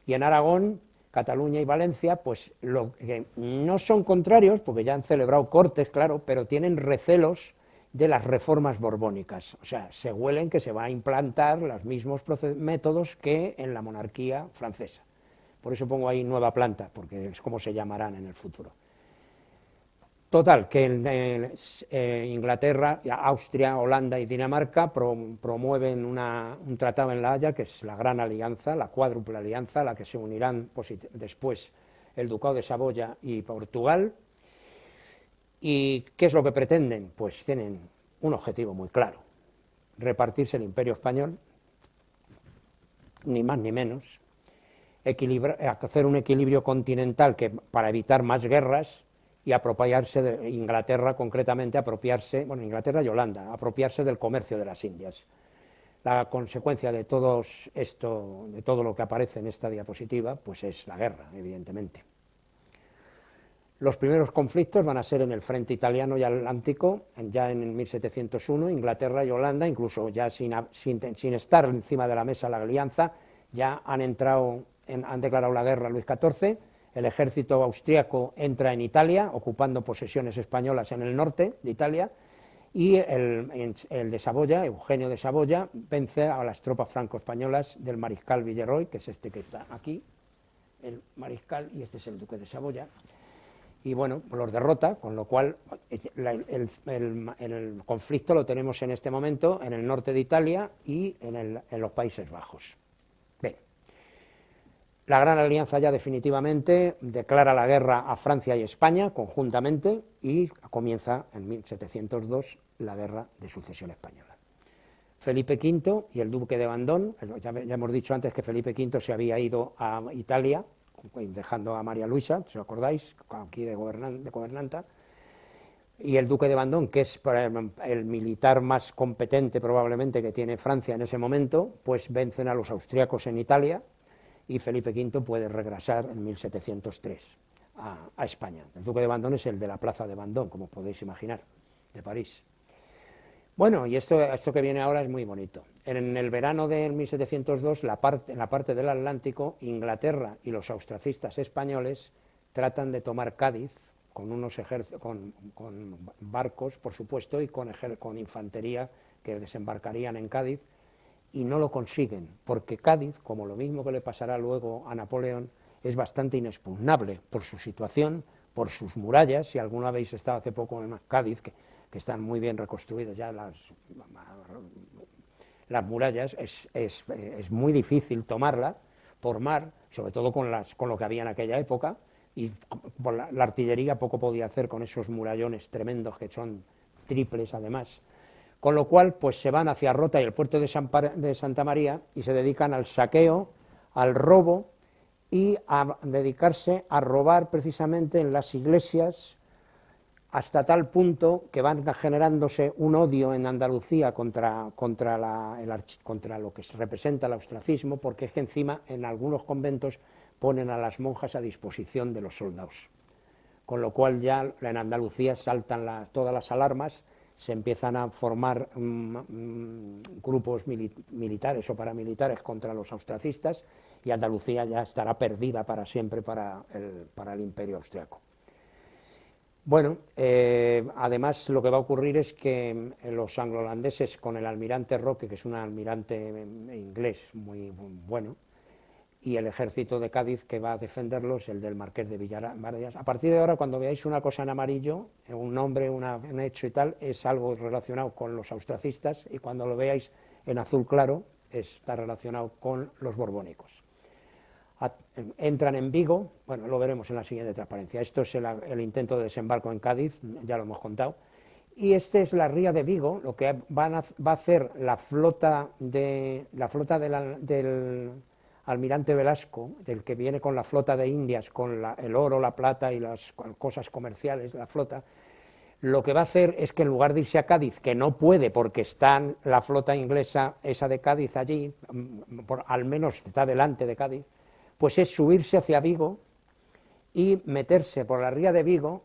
Y en Aragón, Cataluña y Valencia, pues que no son contrarios, porque ya han celebrado cortes, claro, pero tienen recelos de las reformas borbónicas, o sea, se huelen que se va a implantar los mismos métodos que en la monarquía francesa. Por eso pongo ahí nueva planta, porque es como se llamarán en el futuro. Total, que en Inglaterra, Austria, Holanda y Dinamarca promueven un tratado en La Haya, que es la Gran Alianza, la Cuádruple Alianza, a la que se unirán después el Ducado de Saboya y Portugal. ¿Y qué es lo que pretenden? Pues tienen un objetivo muy claro: repartirse el Imperio Español, ni más ni menos, hacer un equilibrio continental para evitar más guerras y apropiarse de Inglaterra, concretamente Inglaterra y Holanda, apropiarse del comercio de las Indias. La consecuencia de todo esto, de todo lo que aparece en esta diapositiva, pues es la guerra, evidentemente. Los primeros conflictos van a ser en el frente italiano y atlántico, ya en 1701, Inglaterra y Holanda, incluso ya sin estar encima de la mesa la alianza, ya han declarado la guerra a Luis XIV, el ejército austriaco entra en Italia, ocupando posesiones españolas en el norte de Italia, y el de Saboya, Eugenio de Saboya, vence a las tropas franco-españolas del mariscal Villeroy, que es este que está aquí, el mariscal, y este es el duque de Saboya. Y bueno, los derrota, con lo cual el conflicto lo tenemos en este momento en el norte de Italia y en los Países Bajos. Bien, la Gran Alianza ya definitivamente declara la guerra a Francia y España conjuntamente y comienza en 1702 la Guerra de Sucesión Española. Felipe V y el duque de Vendôme, ya hemos dicho antes que Felipe V se había ido a Italia, dejando a María Luisa, si os acordáis, aquí de gobernanta, y el duque de Vendôme, que es el militar más competente probablemente que tiene Francia en ese momento, pues vencen a los austriacos en Italia, y Felipe V puede regresar en 1703 a España. El duque de Vendôme es el de la plaza de Vendôme, como podéis imaginar, de París. Bueno, y esto que viene ahora es muy bonito. En el verano de 1702, en la parte del Atlántico, Inglaterra y los austracistas españoles tratan de tomar Cádiz con barcos, por supuesto, y con infantería que desembarcarían en Cádiz, y no lo consiguen, porque Cádiz, como lo mismo que le pasará luego a Napoleón, es bastante inexpugnable por su situación, por sus murallas. Si alguno habéis estado hace poco en Cádiz, que están muy bien reconstruidas ya las murallas, es muy difícil tomarla por mar, sobre todo con lo que había en aquella época, y por la artillería poco podía hacer con esos murallones tremendos que son triples además, con lo cual pues se van hacia Rota y el puerto de Santa María y se dedican al saqueo, al robo y a dedicarse a robar precisamente en las iglesias, hasta tal punto que van generándose un odio en Andalucía contra lo que representa el austracismo, porque es que encima en algunos conventos ponen a las monjas a disposición de los soldados. Con lo cual ya en Andalucía saltan todas las alarmas, se empiezan a formar grupos militares o paramilitares contra los austracistas y Andalucía ya estará perdida para siempre para el Imperio Austriaco. Bueno, además lo que va a ocurrir es que los anglo-holandeses con el almirante Roque, que es un almirante inglés muy bueno, y el ejército de Cádiz que va a defenderlos, el del Marqués de Villarvardias. A partir de ahora, cuando veáis una cosa en amarillo, un nombre, un hecho y tal, es algo relacionado con los austracistas, y cuando lo veáis en azul claro, está relacionado con los borbónicos. Entran en Vigo, bueno, lo veremos en la siguiente transparencia. Esto es el intento de desembarco en Cádiz, ya lo hemos contado. Y esta es la ría de Vigo, lo que va a hacer la flota del almirante Velasco, del que viene con la flota de Indias, con el oro, la plata y las cosas comerciales de la flota. Lo que va a hacer es que en lugar de irse a Cádiz, que no puede porque está la flota inglesa, esa de Cádiz allí, al menos está delante de Cádiz, pues es subirse hacia Vigo y meterse por la ría de Vigo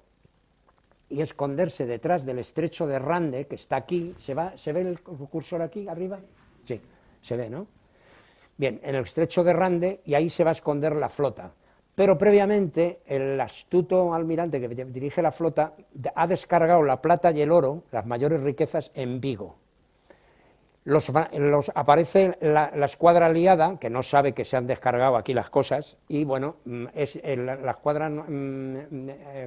y esconderse detrás del estrecho de Rande, que está aquí. ¿Se ve el cursor aquí arriba? Sí, se ve, ¿no? Bien, en el estrecho de Rande, y ahí se va a esconder la flota. Pero previamente el astuto almirante que dirige la flota ha descargado la plata y el oro, las mayores riquezas, en Vigo. Aparece la escuadra aliada, que no sabe que se han descargado aquí las cosas, y bueno, la escuadra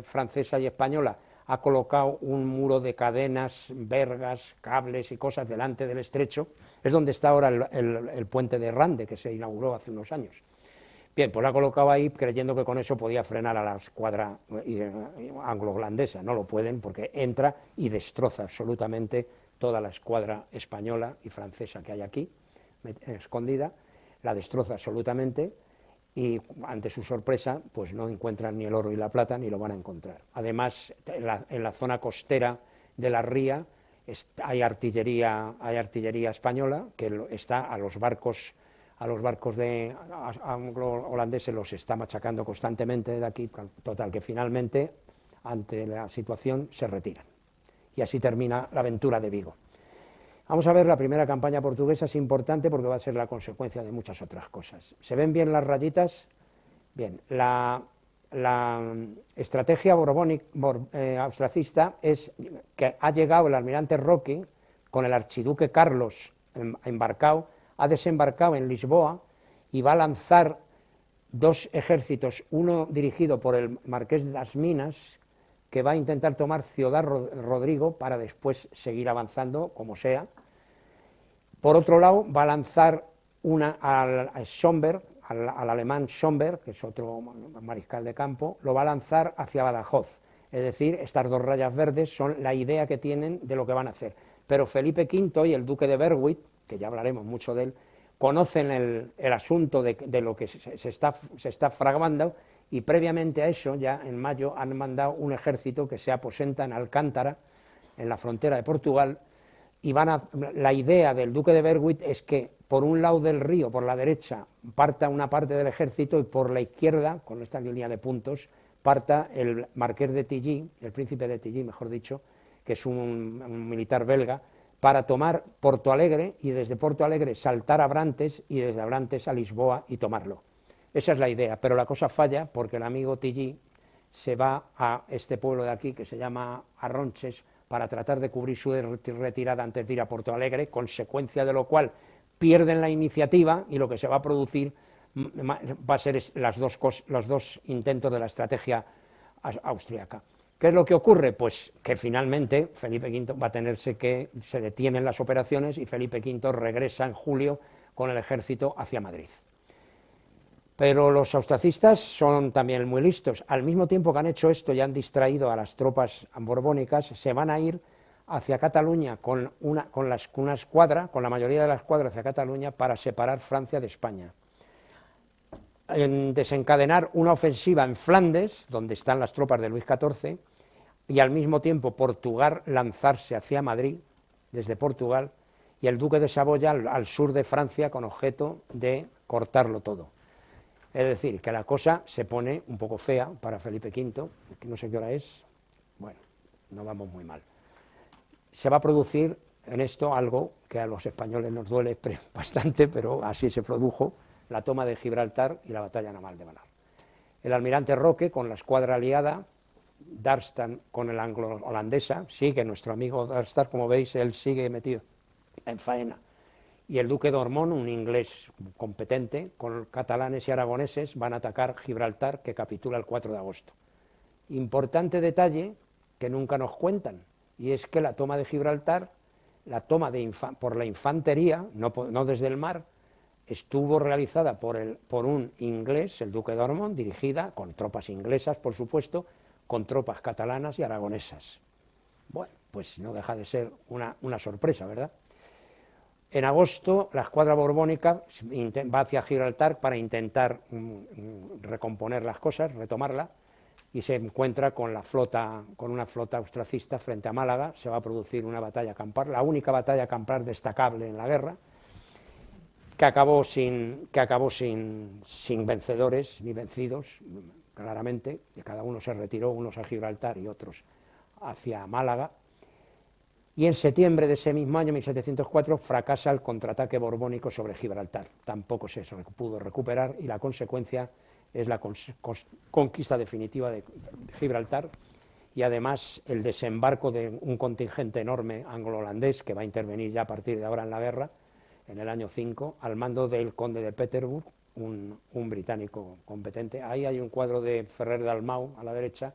francesa y española ha colocado un muro de cadenas, vergas, cables y cosas delante del estrecho. Es donde está ahora el puente de Rande, que se inauguró hace unos años. Bien, pues lo ha colocado ahí creyendo que con eso podía frenar a la escuadra anglo-holandesa. No lo pueden, porque entra y destroza absolutamente toda la escuadra española y francesa que hay aquí, escondida, la destroza absolutamente, y ante su sorpresa pues no encuentran ni el oro y la plata, ni lo van a encontrar. Además, en la zona costera de la ría hay artillería española que está a los barcos de anglo-holandeses, los está machacando constantemente de aquí, total que finalmente, ante la situación, se retiran. Y así termina la aventura de Vigo. Vamos a ver la primera campaña portuguesa, es importante porque va a ser la consecuencia de muchas otras cosas. ¿Se ven bien las rayitas? Bien, la estrategia austracista es que ha llegado el almirante Roque con el archiduque Carlos embarcado, ha desembarcado en Lisboa y va a lanzar dos ejércitos, uno dirigido por el Marqués das Minas, que va a intentar tomar Ciudad Rodrigo para después seguir avanzando como sea. Por otro lado, va a lanzar una al Schomberg, al alemán Schomberg, que es otro mariscal de campo, lo va a lanzar hacia Badajoz. Es decir, estas dos rayas verdes son la idea que tienen de lo que van a hacer. Pero Felipe V y el duque de Berwick, que ya hablaremos mucho de él, conocen el asunto de lo que se está fraguando, y previamente a eso, ya en mayo, han mandado un ejército que se aposenta en Alcántara, en la frontera de Portugal, y la idea del duque de Berwick es que por un lado del río, por la derecha, parta una parte del ejército, y por la izquierda, con esta línea de puntos, parta el marqués de Tilly, el príncipe de Tilly, mejor dicho, que es un militar belga, para tomar Porto Alegre, y desde Porto Alegre saltar a Abrantes, y desde Abrantes a Lisboa y tomarlo. Esa es la idea, pero la cosa falla porque el amigo Tilly se va a este pueblo de aquí que se llama Arronches para tratar de cubrir su retirada antes de ir a Porto Alegre, consecuencia de lo cual pierden la iniciativa, y lo que se va a producir va a ser los dos intentos de la estrategia austriaca. ¿Qué es lo que ocurre? Pues que finalmente Felipe V va a tenerse que, se detienen las operaciones y Felipe V regresa en julio con el ejército hacia Madrid. Pero los austracistas son también muy listos. Al mismo tiempo que han hecho esto y han distraído a las tropas borbónicas, se van a ir hacia Cataluña con una escuadra, con la mayoría de la escuadra hacia Cataluña, para separar Francia de España. En desencadenar una ofensiva en Flandes, donde están las tropas de Luis XIV, y al mismo tiempo Portugal lanzarse hacia Madrid, desde Portugal, y el duque de Saboya al sur de Francia, con objeto de cortarlo todo. Es decir, que la cosa se pone un poco fea para Felipe V, que no sé qué hora es, bueno, no vamos muy mal. Se va a producir en esto algo que a los españoles nos duele bastante, pero así se produjo, la toma de Gibraltar y la batalla naval de Banar. El almirante Roque, con la escuadra aliada, Darstan con el anglo-holandesa, sigue nuestro amigo Darstan, como veis, él sigue metido en faena, y el duque de Ormond, un inglés competente, con catalanes y aragoneses, van a atacar Gibraltar, que capitula el 4 de agosto. Importante detalle que nunca nos cuentan, y es que la toma de Gibraltar, la toma por la infantería, no desde el mar, estuvo realizada por un inglés, el duque de Ormond, dirigida con tropas inglesas, por supuesto, con tropas catalanas y aragonesas. Bueno, pues no deja de ser una sorpresa, ¿verdad? En agosto, la escuadra borbónica va hacia Gibraltar para intentar recomponer las cosas, retomarla, y se encuentra con una flota austracista frente a Málaga. Se va a producir una batalla campal, la única batalla campal destacable en la guerra, que acabó sin vencedores ni vencidos, claramente, que cada uno se retiró, unos a Gibraltar y otros hacia Málaga. Y en septiembre de ese mismo año, 1704, fracasa el contraataque borbónico sobre Gibraltar. Tampoco se pudo recuperar, y la consecuencia es la conquista definitiva de Gibraltar, y además el desembarco de un contingente enorme anglo-holandés que va a intervenir ya a partir de ahora en la guerra, en el año 5, al mando del conde de Peterborough, un británico competente. Ahí hay un cuadro de Ferrer Dalmau a la derecha,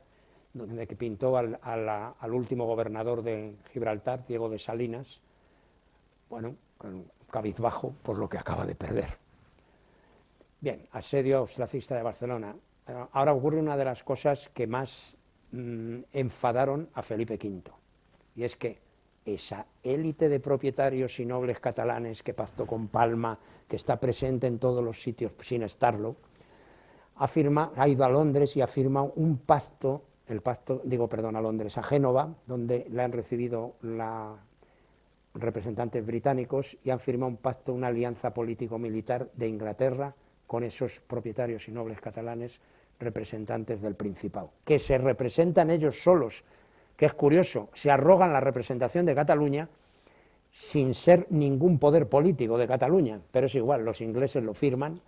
donde que pintó al último gobernador de Gibraltar, Diego de Salinas, bueno, cabizbajo por lo que acaba de perder. Bien, asedio austracista de Barcelona. Ahora ocurre una de las cosas que más enfadaron a Felipe V, y es que esa élite de propietarios y nobles catalanes que pactó con Palma, que está presente en todos los sitios sin estarlo, ha ido a Londres y ha firmado un pacto, a Londres, a Génova, donde le han recibido representantes británicos, y han firmado un pacto, una alianza político-militar de Inglaterra con esos propietarios y nobles catalanes, representantes del Principado, que se representan ellos solos, que es curioso, se arrogan la representación de Cataluña sin ser ningún poder político de Cataluña, pero es igual, los ingleses lo firman.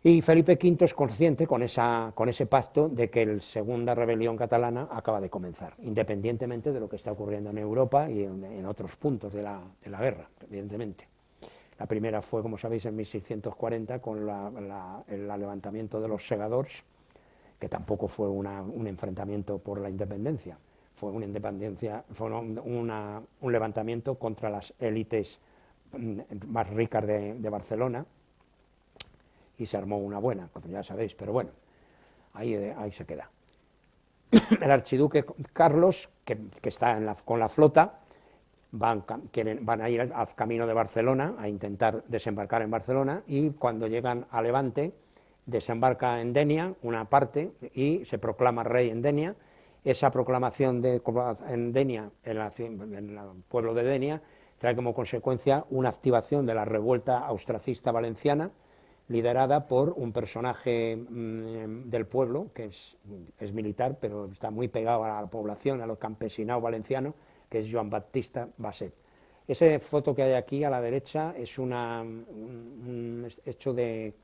Y Felipe V es consciente con ese pacto de que la segunda rebelión catalana acaba de comenzar, independientemente de lo que está ocurriendo en Europa y en otros puntos de la guerra, evidentemente. La primera fue, como sabéis, en 1640 con el levantamiento de los segadors, que tampoco fue un enfrentamiento por la independencia, fue un levantamiento contra las élites más ricas de Barcelona, y se armó una buena, como ya sabéis, pero bueno, ahí se queda. El archiduque Carlos, que está con la flota, van a ir al camino de Barcelona a intentar desembarcar en Barcelona, y cuando llegan a Levante desembarca en Denia una parte y se proclama rey en Denia. Esa proclamación en Denia, en el pueblo de Denia, trae como consecuencia una activación de la revuelta austracista valenciana, liderada por un personaje del pueblo, que es militar, pero está muy pegado a la población, a los campesinados valencianos, que es Joan Baptista Basset. Esa foto que hay aquí a la derecha es un hecho de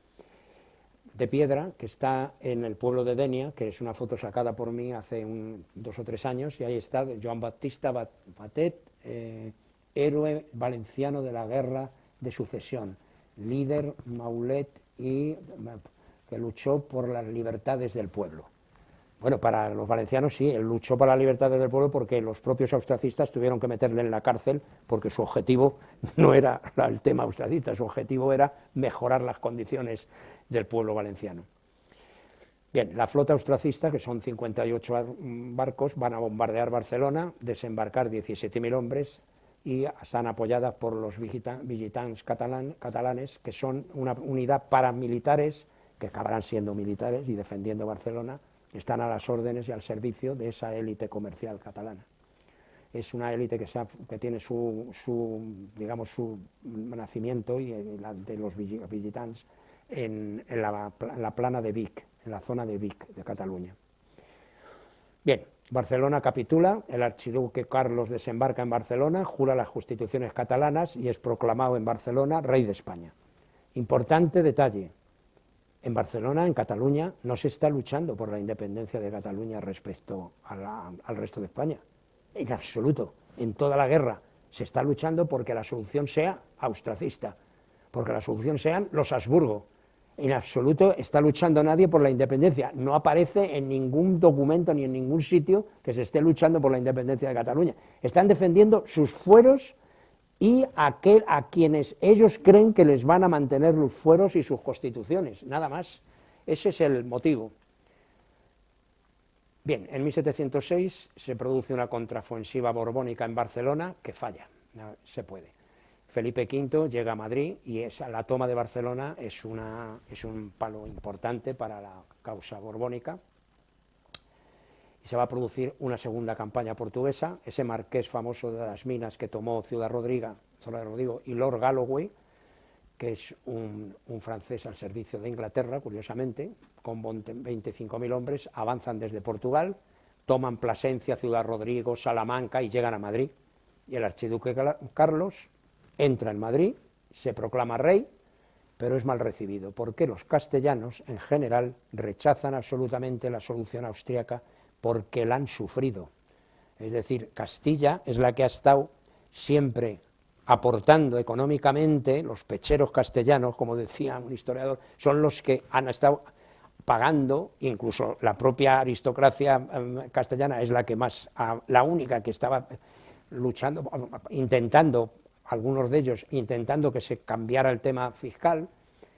piedra que está en el pueblo de Denia, que es una foto sacada por mí hace 2 o 3 años, y ahí está Joan Baptista Basset, héroe valenciano de la guerra de sucesión, líder maulet y que luchó por las libertades del pueblo. Bueno, para los valencianos sí, él luchó por las libertades del pueblo porque los propios austracistas tuvieron que meterle en la cárcel, porque su objetivo no era el tema austracista, su objetivo era mejorar las condiciones del pueblo valenciano. Bien, la flota austracista, que son 58 barcos, van a bombardear Barcelona, desembarcar 17.000 hombres, y están apoyadas por los vigitans catalanes, que son una unidad paramilitares, que acabarán siendo militares y defendiendo Barcelona, están a las órdenes y al servicio de esa élite comercial catalana. Es una élite que tiene su nacimiento, y de los vigitans en la plana de Vic, en la zona de Vic, de Cataluña. Bien, Barcelona capitula, el archiduque Carlos desembarca en Barcelona, jura las constituciones catalanas y es proclamado en Barcelona rey de España. Importante detalle, en Barcelona, en Cataluña, no se está luchando por la independencia de Cataluña respecto al resto de España, en absoluto, en toda la guerra se está luchando porque la solución sea austracista, porque la solución sean los Habsburgo. En absoluto está luchando nadie por la independencia. No aparece en ningún documento ni en ningún sitio que se esté luchando por la independencia de Cataluña. Están defendiendo sus fueros y a quienes ellos creen que les van a mantener los fueros y sus constituciones, nada más. Ese es el motivo. Bien, en 1706 se produce una contraofensiva borbónica en Barcelona que falla, no se puede. Felipe V llega a Madrid y la toma de Barcelona es un palo importante para la causa borbónica. Y se va a producir una segunda campaña portuguesa, ese marqués famoso de las minas que tomó Ciudad Rodrigo y Lord Galloway, que es un francés al servicio de Inglaterra, curiosamente, con 25.000 hombres, avanzan desde Portugal, toman Plasencia, Ciudad Rodrigo, Salamanca y llegan a Madrid. Y el archiduque Carlos entra en Madrid, se proclama rey, pero es mal recibido, porque los castellanos, en general, rechazan absolutamente la solución austríaca porque la han sufrido. Es decir, Castilla es la que ha estado siempre aportando económicamente, los pecheros castellanos, como decía un historiador, son los que han estado pagando, incluso la propia aristocracia castellana es la que más, la única que estaba luchando, intentando, algunos de ellos intentando que se cambiara el tema fiscal,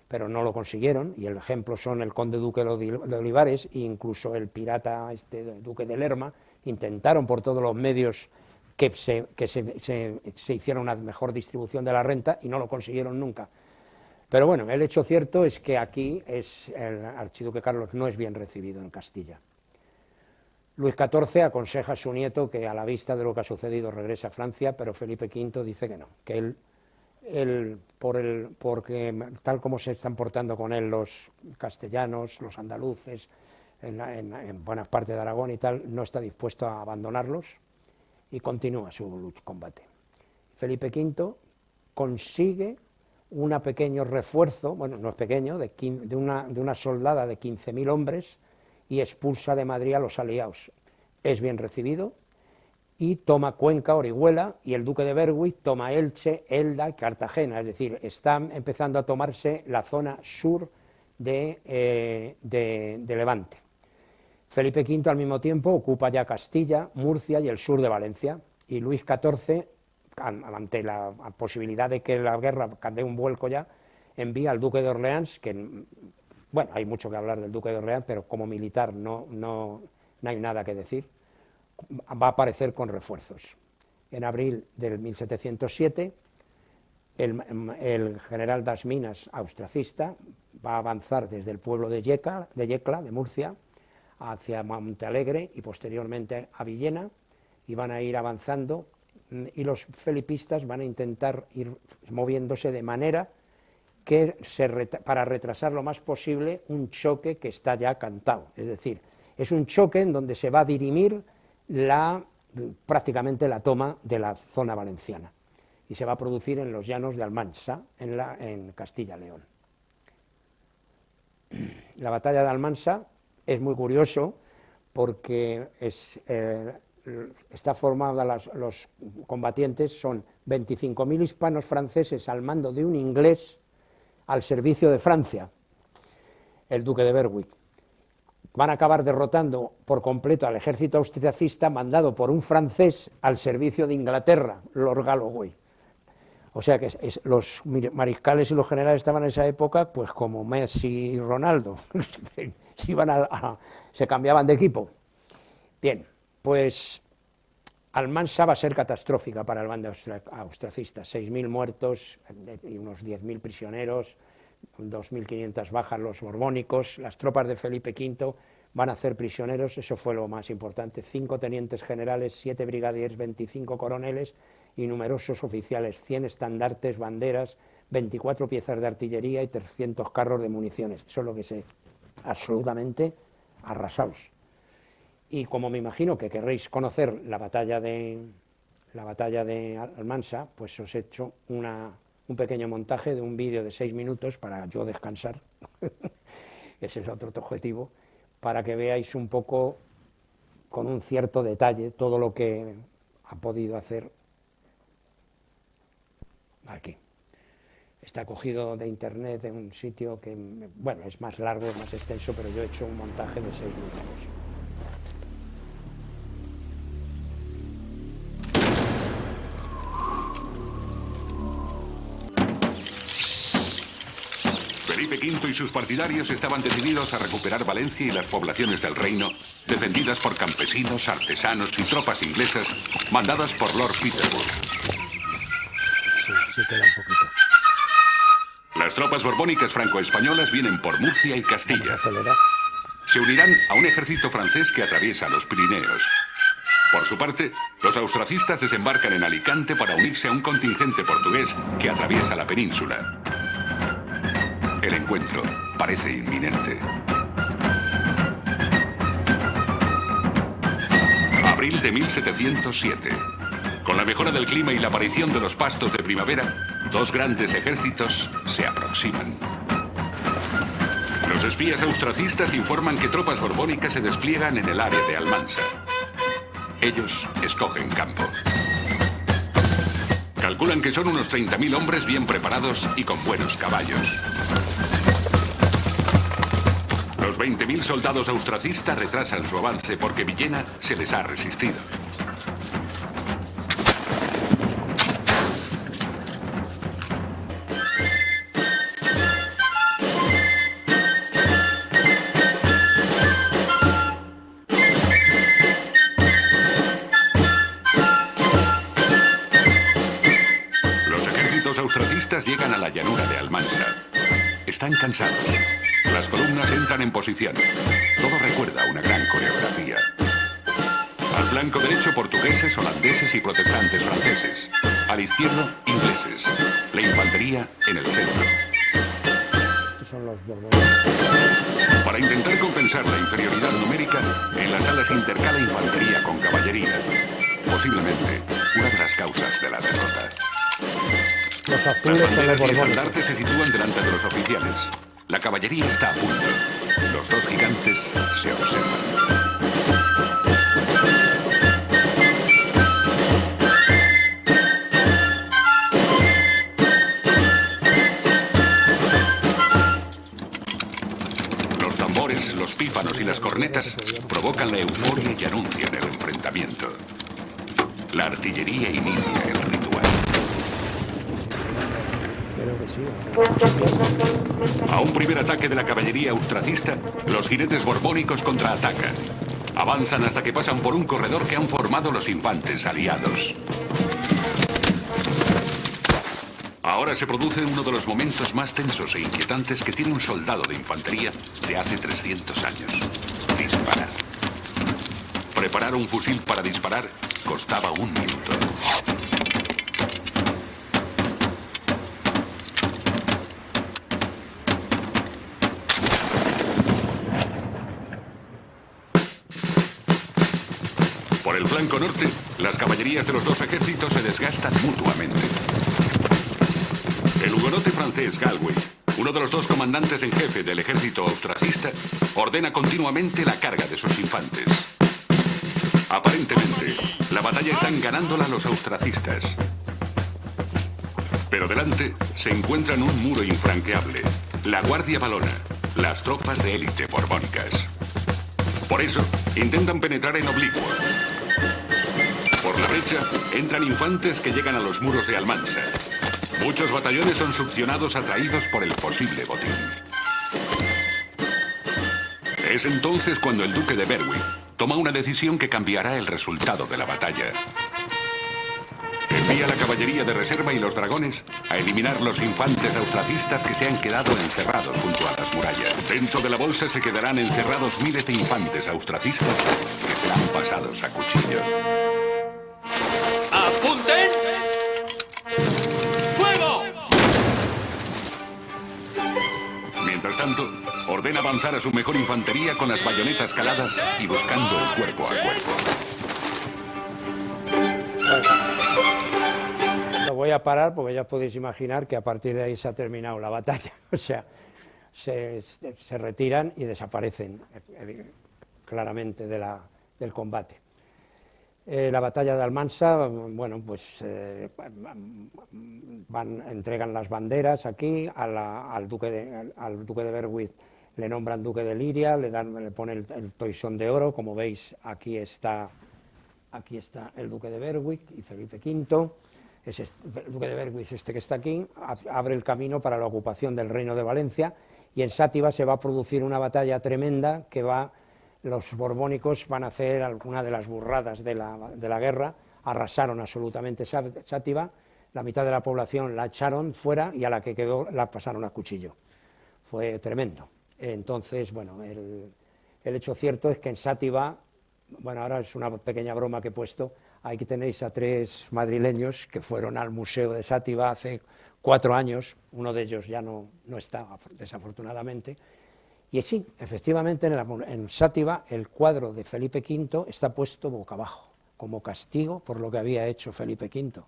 pero no lo consiguieron, y el ejemplo son el conde duque de Olivares e incluso el pirata duque de Lerma, intentaron por todos los medios que se hiciera una mejor distribución de la renta y no lo consiguieron nunca. Pero bueno, el hecho cierto es que aquí el archiduque Carlos no es bien recibido en Castilla. Luis XIV aconseja a su nieto que a la vista de lo que ha sucedido regrese a Francia, pero Felipe V dice que no, que porque tal como se están portando con él los castellanos, los andaluces, en buena parte de Aragón y tal, no está dispuesto a abandonarlos y continúa su combate. Felipe V consigue un pequeño refuerzo, bueno, no es pequeño, de una soldada de 15.000 hombres y expulsa de Madrid a los aliados. Es bien recibido y toma Cuenca, Orihuela, y el duque de Berwick toma Elche, Elda y Cartagena, es decir, están empezando a tomarse la zona sur de Levante. Felipe V al mismo tiempo ocupa ya Castilla, Murcia y el sur de Valencia, y Luis XIV, ante la posibilidad de que la guerra dé un vuelco ya, envía al duque de Orleans, que, bueno, hay mucho que hablar del duque de Orleans, pero como militar no hay nada que decir, va a aparecer con refuerzos. En abril del 1707, el general Das Minas, austracista, va a avanzar desde el pueblo de Yecla, de Murcia, hacia Montealegre y posteriormente a Villena, y van a ir avanzando, y los felipistas van a intentar ir moviéndose de manera que para retrasar lo más posible un choque que está ya cantado. Es decir, es un choque en donde se va a dirimir prácticamente la toma de la zona valenciana, y se va a producir en los llanos de Almansa, en Castilla-León. La batalla de Almansa es muy curioso porque está formada, los combatientes son 25.000 hispanos franceses al mando de un inglés al servicio de Francia, el duque de Berwick. Van a acabar derrotando por completo al ejército austriacista mandado por un francés al servicio de Inglaterra, Lord Galloway. O sea que los mariscales y los generales estaban en esa época pues como Messi y Ronaldo, se cambiaban de equipo. Bien, pues Almansa va a ser catastrófica para el bando austracista, 6.000 muertos y unos 10.000 prisioneros, 2.500 bajas los borbónicos. Las tropas de Felipe V van a hacer prisioneros, eso fue lo más importante, 5 tenientes generales, 7 brigadiers, 25 coroneles y numerosos oficiales, 100 estandartes, banderas, 24 piezas de artillería y 300 carros de municiones. Eso es lo que sé, absolutamente arrasados. Y como me imagino que querréis conocer la batalla de Almansa, pues os he hecho un pequeño montaje de un vídeo de 6 minutos para yo descansar, ese es otro objetivo, para que veáis un poco con un cierto detalle todo lo que ha podido hacer aquí. Está cogido de internet de un sitio que, bueno, es más largo, es más extenso, pero yo he hecho un montaje de 6 minutos. Felipe V y sus partidarios estaban decididos a recuperar Valencia y las poblaciones del reino, defendidas por campesinos, artesanos y tropas inglesas, mandadas por Lord Peterborough. Sí, queda un poquito. Las tropas borbónicas franco-españolas vienen por Murcia y Vamos a Castilla. acelerar. Se unirán a un ejército francés que atraviesa los Pirineos. Por su parte, los austracistas desembarcan en Alicante para unirse a un contingente portugués que atraviesa la península. El encuentro parece inminente. Abril de 1707. Con la mejora del clima y la aparición de los pastos de primavera, dos grandes ejércitos se aproximan. Los espías austracistas informan que tropas borbónicas se despliegan en el área de Almansa. Ellos escogen campo. Calculan que son unos 30.000 hombres bien preparados y con buenos caballos. Los 20.000 soldados austracistas retrasan su avance porque Villena se les ha resistido. Los austracistas llegan a la llanura de Almansa. Están cansados. Las columnas entran en posición. Todo recuerda a una gran coreografía. Al flanco derecho, portugueses, holandeses y protestantes franceses. Al izquierdo, ingleses. La infantería en el centro. Estos son los borbones. Para intentar compensar la inferioridad numérica, en las alas se intercala infantería con caballería. Posiblemente una de las causas de la derrota. Los Las azules son los banderas y borbones. estandartes se sitúan delante de los oficiales. La caballería está a punto. Los dos gigantes se observan. Los tambores, los pífanos y las cornetas provocan la euforia y anuncian el enfrentamiento. La artillería inicia el ritual. Creo que sí. A un primer ataque de la caballería austracista, los jinetes borbónicos contraatacan. Avanzan hasta que pasan por un corredor que han formado los infantes aliados. Ahora se produce uno de los momentos más tensos e inquietantes que tiene un soldado de infantería de hace 300 años. Disparar. Preparar un fusil para disparar costaba 1 minuto. Por el flanco norte, las caballerías de los dos ejércitos se desgastan mutuamente. El hugonote francés Galway, uno de los dos comandantes en jefe del ejército austracista, ordena continuamente la carga de sus infantes. Aparentemente, la batalla están ganándola los austracistas. Pero delante se encuentran un muro infranqueable, la Guardia Valona, las tropas de élite borbónicas. Por eso, intentan penetrar en oblicuo. Por la brecha, entran infantes que llegan a los muros de Almansa. Muchos batallones son succionados atraídos por el posible botín. Es entonces cuando el duque de Berwick toma una decisión que cambiará el resultado de la batalla. Envía la caballería de reserva y los dragones a eliminar los infantes austracistas que se han quedado encerrados junto a las murallas. Dentro de la bolsa se quedarán encerrados miles de infantes austracistas que serán pasados a cuchillo. ¡Apunten! ¡Fuego! avanzar a su mejor infantería con las bayonetas caladas y buscando el cuerpo a cuerpo. Lo voy a parar porque ya podéis imaginar que a partir de ahí se ha terminado la batalla. O sea, se retiran y desaparecen claramente del combate. La batalla de Almansa, bueno, pues entregan las banderas aquí, al duque de Berwick le nombran duque de Liria, le pone el toisón de oro, como veis aquí está el duque de Berwick y Felipe V, el duque de Berwick es este que está aquí, abre el camino para la ocupación del reino de Valencia, y en Sátiva se va a producir una batalla tremenda que los borbónicos van a hacer alguna de las burradas de la guerra, arrasaron absolutamente Sátiva, la mitad de la población la echaron fuera y a la que quedó la pasaron a cuchillo. Fue tremendo. Entonces, bueno, el hecho cierto es que en Sátiva, bueno, ahora es una pequeña broma que he puesto, aquí tenéis a 3 madrileños que fueron al Museo de Sátiva hace 4 años, uno de ellos ya no está, desafortunadamente. Y sí, efectivamente, en Sátiva el cuadro de Felipe V está puesto boca abajo, como castigo por lo que había hecho Felipe V.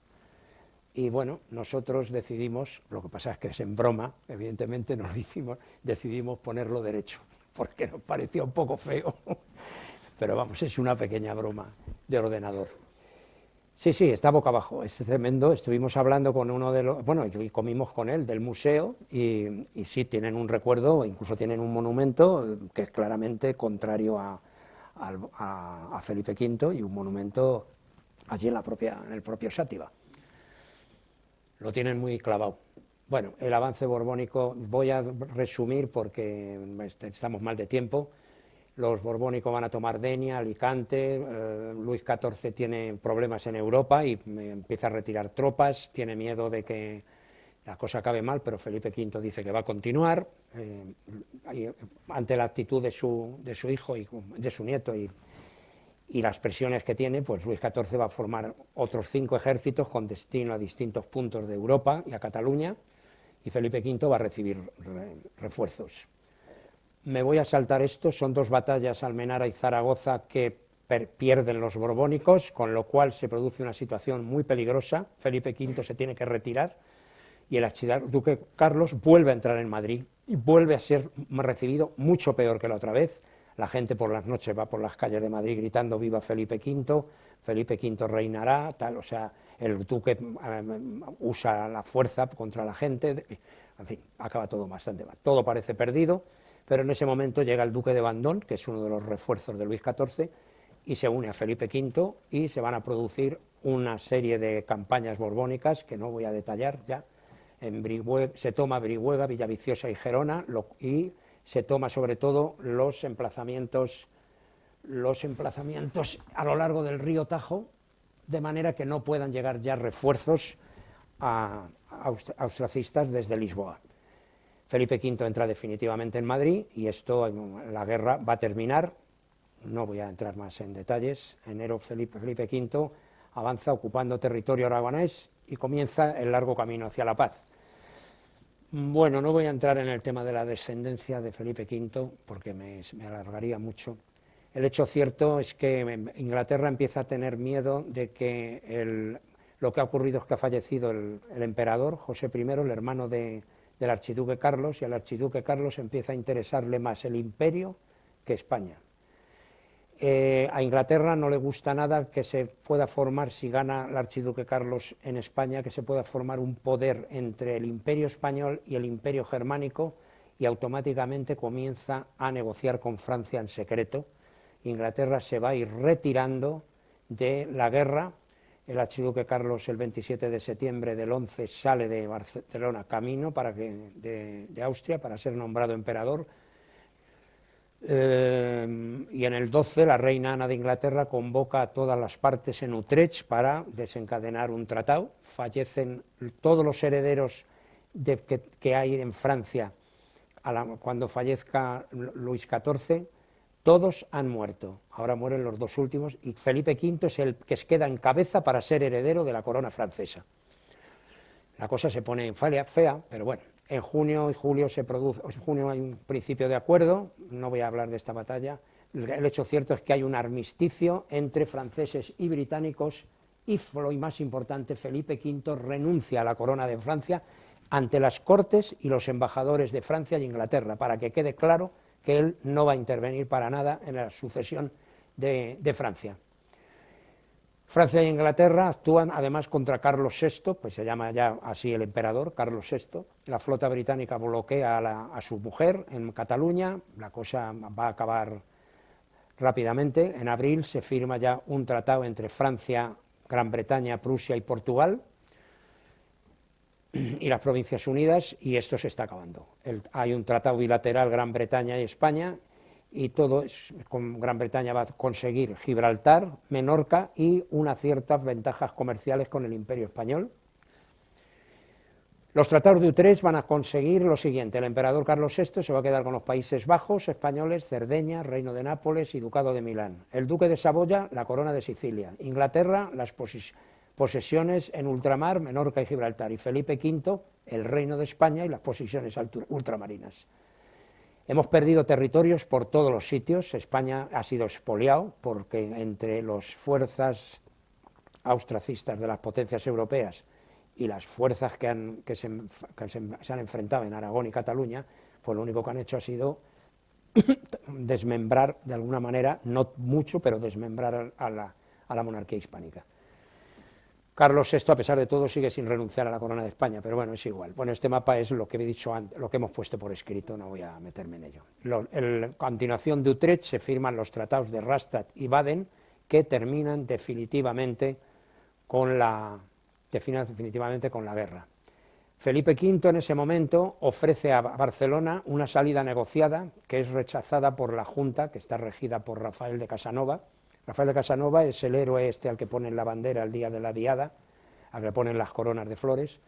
Y bueno, nosotros decidimos, lo que pasa es que es en broma, evidentemente decidimos ponerlo derecho, porque nos parecía un poco feo, pero vamos, es una pequeña broma de ordenador. Sí, está boca abajo, es tremendo. Estuvimos hablando con uno de los, bueno, y comimos con él del museo, y sí, tienen un recuerdo, incluso tienen un monumento que es claramente contrario a Felipe V, y un monumento allí en el propio Sátiva. Lo tienen muy clavado. Bueno, el avance borbónico, voy a resumir porque estamos mal de tiempo. Los borbónicos van a tomar Denia, Alicante, Luis XIV tiene problemas en Europa y empieza a retirar tropas, tiene miedo de que la cosa acabe mal, pero Felipe V dice que va a continuar, ante la actitud de su hijo y de su nieto y las presiones que tiene, pues Luis XIV va a formar otros 5 ejércitos con destino a distintos puntos de Europa y a Cataluña, y Felipe V va a recibir refuerzos. Me voy a saltar esto, son 2 batallas, Almenara y Zaragoza, que pierden los borbónicos, con lo cual se produce una situación muy peligrosa. Felipe V se tiene que retirar y el archiduque Carlos vuelve a entrar en Madrid y vuelve a ser recibido mucho peor que la otra vez. La gente por las noches va por las calles de Madrid gritando viva Felipe V, Felipe V reinará, tal, o sea, el duque usa la fuerza contra la gente, en fin, acaba todo bastante mal. Todo parece perdido, pero en ese momento llega el duque de Vendôme, que es uno de los refuerzos de Luis XIV, y se une a Felipe V, y se van a producir una serie de campañas borbónicas, que no voy a detallar ya. Se toma Brihuega, Villaviciosa y Gerona, y se toma sobre todo los emplazamientos a lo largo del río Tajo, de manera que no puedan llegar ya refuerzos austracistas desde Lisboa. Felipe V entra definitivamente en Madrid y la guerra va a terminar, no voy a entrar más en detalles. En enero Felipe V avanza ocupando territorio aragonés y comienza el largo camino hacia la paz. Bueno, no voy a entrar en el tema de la descendencia de Felipe V porque me alargaría mucho. El hecho cierto es que Inglaterra empieza a tener miedo de que lo que ha ocurrido es que ha fallecido el emperador José I, el hermano del archiduque Carlos, y al archiduque Carlos empieza a interesarle más el imperio que España. A Inglaterra no le gusta nada que se pueda formar, si gana el archiduque Carlos en España, que se pueda formar un poder entre el imperio español y el imperio germánico, y automáticamente comienza a negociar con Francia en secreto. Inglaterra se va a ir retirando de la guerra. El archiduque Carlos el 27 de septiembre del 11 sale de Barcelona camino de Austria para ser nombrado emperador, y en el 12 la reina Ana de Inglaterra convoca a todas las partes en Utrecht para desencadenar un tratado. Fallecen todos los herederos que hay en Francia cuando fallezca Luis XIV. Todos han muerto, ahora mueren los 2 últimos, y Felipe V es el que queda en cabeza para ser heredero de la corona francesa. La cosa se pone fea, pero bueno, En junio y julio se produce, en junio hay un principio de acuerdo, no voy a hablar de esta batalla. El hecho cierto es que hay un armisticio entre franceses y británicos y, lo más importante, Felipe V renuncia a la corona de Francia ante las Cortes y los embajadores de Francia y Inglaterra, para que quede claro que él no va a intervenir para nada en la sucesión de Francia. Francia e Inglaterra actúan además contra Carlos VI, pues se llama ya así el emperador, Carlos VI. La flota británica bloquea a su mujer en Cataluña, la cosa va a acabar rápidamente. En abril se firma ya un tratado entre Francia, Gran Bretaña, Prusia y Portugal y las Provincias Unidas, y esto se está acabando. Hay un tratado bilateral Gran Bretaña y España, y con Gran Bretaña va a conseguir Gibraltar, Menorca y unas ciertas ventajas comerciales con el Imperio Español. Los tratados de Utrecht van a conseguir lo siguiente: el emperador Carlos VI se va a quedar con los Países Bajos españoles, Cerdeña, Reino de Nápoles y Ducado de Milán. El duque de Saboya, la corona de Sicilia. Inglaterra, las posesiones en ultramar, Menorca y Gibraltar. Y Felipe V, el Reino de España y las posesiones ultramarinas. Hemos perdido territorios por todos los sitios. España ha sido expoliado porque entre las fuerzas austracistas de las potencias europeas y las fuerzas que se han enfrentado en Aragón y Cataluña, pues lo único que han hecho ha sido desmembrar de alguna manera, no mucho, pero desmembrar a la monarquía hispánica. Carlos VI, a pesar de todo, sigue sin renunciar a la corona de España, pero bueno, es igual. Bueno, este mapa es lo que he dicho antes, lo que hemos puesto por escrito, no voy a meterme en ello. A continuación de Utrecht se firman los tratados de Rastatt y Baden, que terminan definitivamente con la guerra. Felipe V en ese momento ofrece a Barcelona una salida negociada que es rechazada por la Junta, que está regida por Rafael de Casanova. Rafael de Casanova es el héroe al que ponen la bandera el día de la Diada, al que ponen las coronas de flores,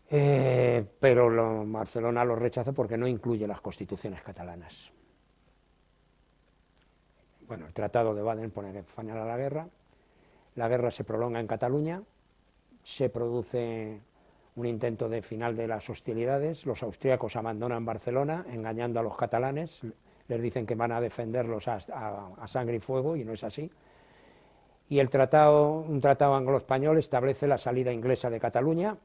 pero Barcelona lo rechaza porque no incluye las constituciones catalanas. Bueno, el Tratado de Baden pone final a la guerra se prolonga en Cataluña, se produce un intento de final de las hostilidades, los austríacos abandonan Barcelona engañando a los catalanes, les dicen que van a defenderlos a sangre y fuego, y no es así. Y un tratado anglo-español establece la salida inglesa de Cataluña,